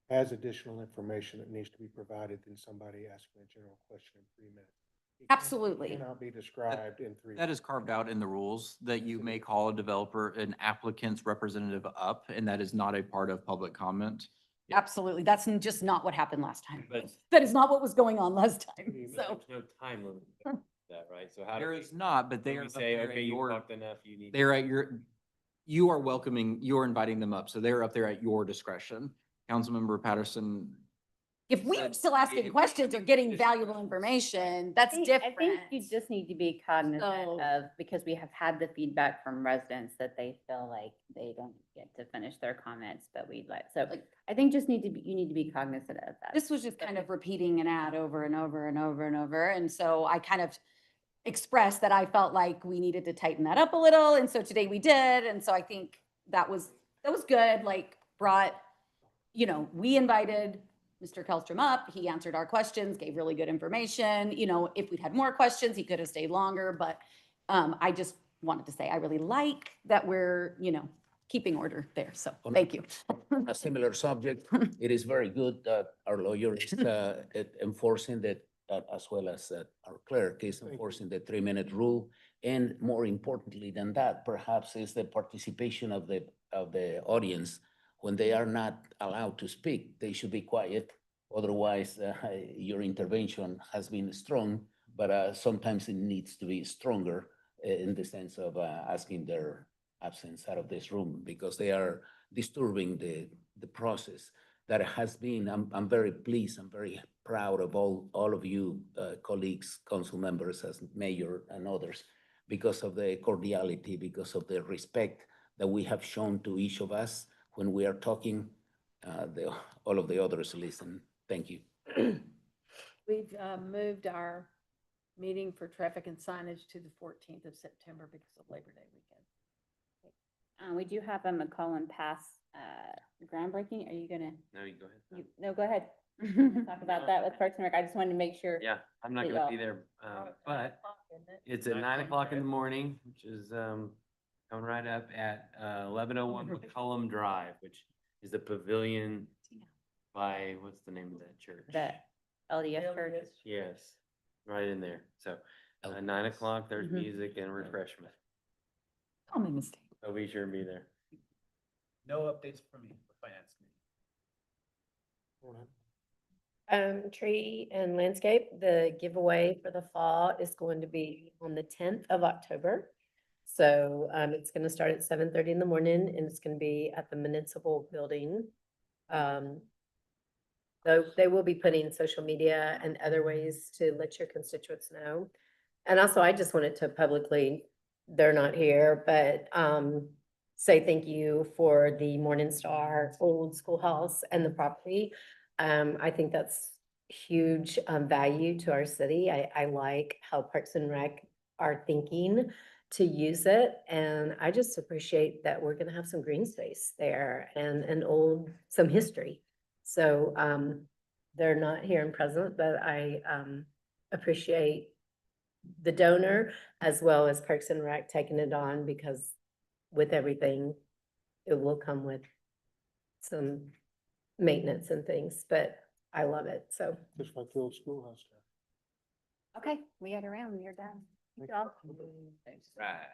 has additional information that needs to be provided than somebody asking a general question in 3 minutes. Absolutely. It cannot be described in 3 minutes. That is carved out in the rules that you may call a developer an applicant's representative up, and that is not a part of public comment. Absolutely. That's just not what happened last time. But- That is not what was going on last time. So There's no time limit to that, right? So how do There we? is not, but they do are we up say, there at okay, you your- talked enough, you need. They're at your, You are welcoming, you're inviting them up, so they're up there at your discretion. Councilmember Patterson. If we're still asking questions or getting valuable information, that's I different. think you just need to be cognizant So- of, because we have had the feedback from residents that they feel like they don't get to finish their comments, but we'd let, so I think just need to be, you need to be cognizant of that. This was just kind of repeating an ad over and over and over and over. And so I kind of expressed that I felt like we needed to tighten that up a little. And so today we did. And so I think that was good, like brought, we invited Mr. Kellstrom up, he answered our questions, gave really good information. If we'd had more questions, he could have stayed longer, but I just wanted to say, I really like that we're, keeping order there. So thank you. A similar subject, it is very good that our lawyer is enforcing that, as well as our clerk is enforcing the 3-minute rule. And more importantly than that, perhaps is the participation of the audience. When they are not allowed to speak, they should be quiet. Otherwise, your intervention has been strong, but sometimes it needs to be stronger in the sense of asking their absence out of this room, because they are disturbing the process that has been. I'm very pleased, I'm very proud of all of you colleagues, council members, as mayor and others, because of the cordiality, because of the respect that we have shown to each of us when we are talking. All of the others listen. Thank you. We've moved our meeting for traffic and signage to the 14th of September because of Labor Day weekend. We do have a McCollum Pass groundbreaking. Are you gonna? No, you go ahead. No, go ahead. Talk about that with Parks and Rec. I just wanted to make sure. Yeah, I'm not that gonna be y'all- there, but it's at 9 o'clock in the morning, which is, coming right up at, 1101 McCollum Drive, which is the pavilion by, what's the name of that church? The LDS church. Yes, right in there. So, 9 o'clock, there's music and refreshment. Oh, my mistake. So be sure and be there. No updates from me for finance committee. Tree and landscape, the giveaway for the fall is going to be on the 10th of October. So it's going to start at 7:30 in the morning, and it's going to be at the municipal building. Though they will be putting social media and other ways to let your constituents know. And also, I just wanted to publicly, they're not here, but say thank you for the Morningstar Old Schoolhouse and the property. I think that's huge value to our city. I like how Parks and Rec are thinking to use it. And I just appreciate that we're gonna have some green space there and some history. So they're not here and present, but I appreciate the donor as well as Parks and Rec taking it on, because with everything, it will come with some maintenance and things, but I love it, so. Just like the old schoolhouse. Okay, we got around. You're done. Good job. Right.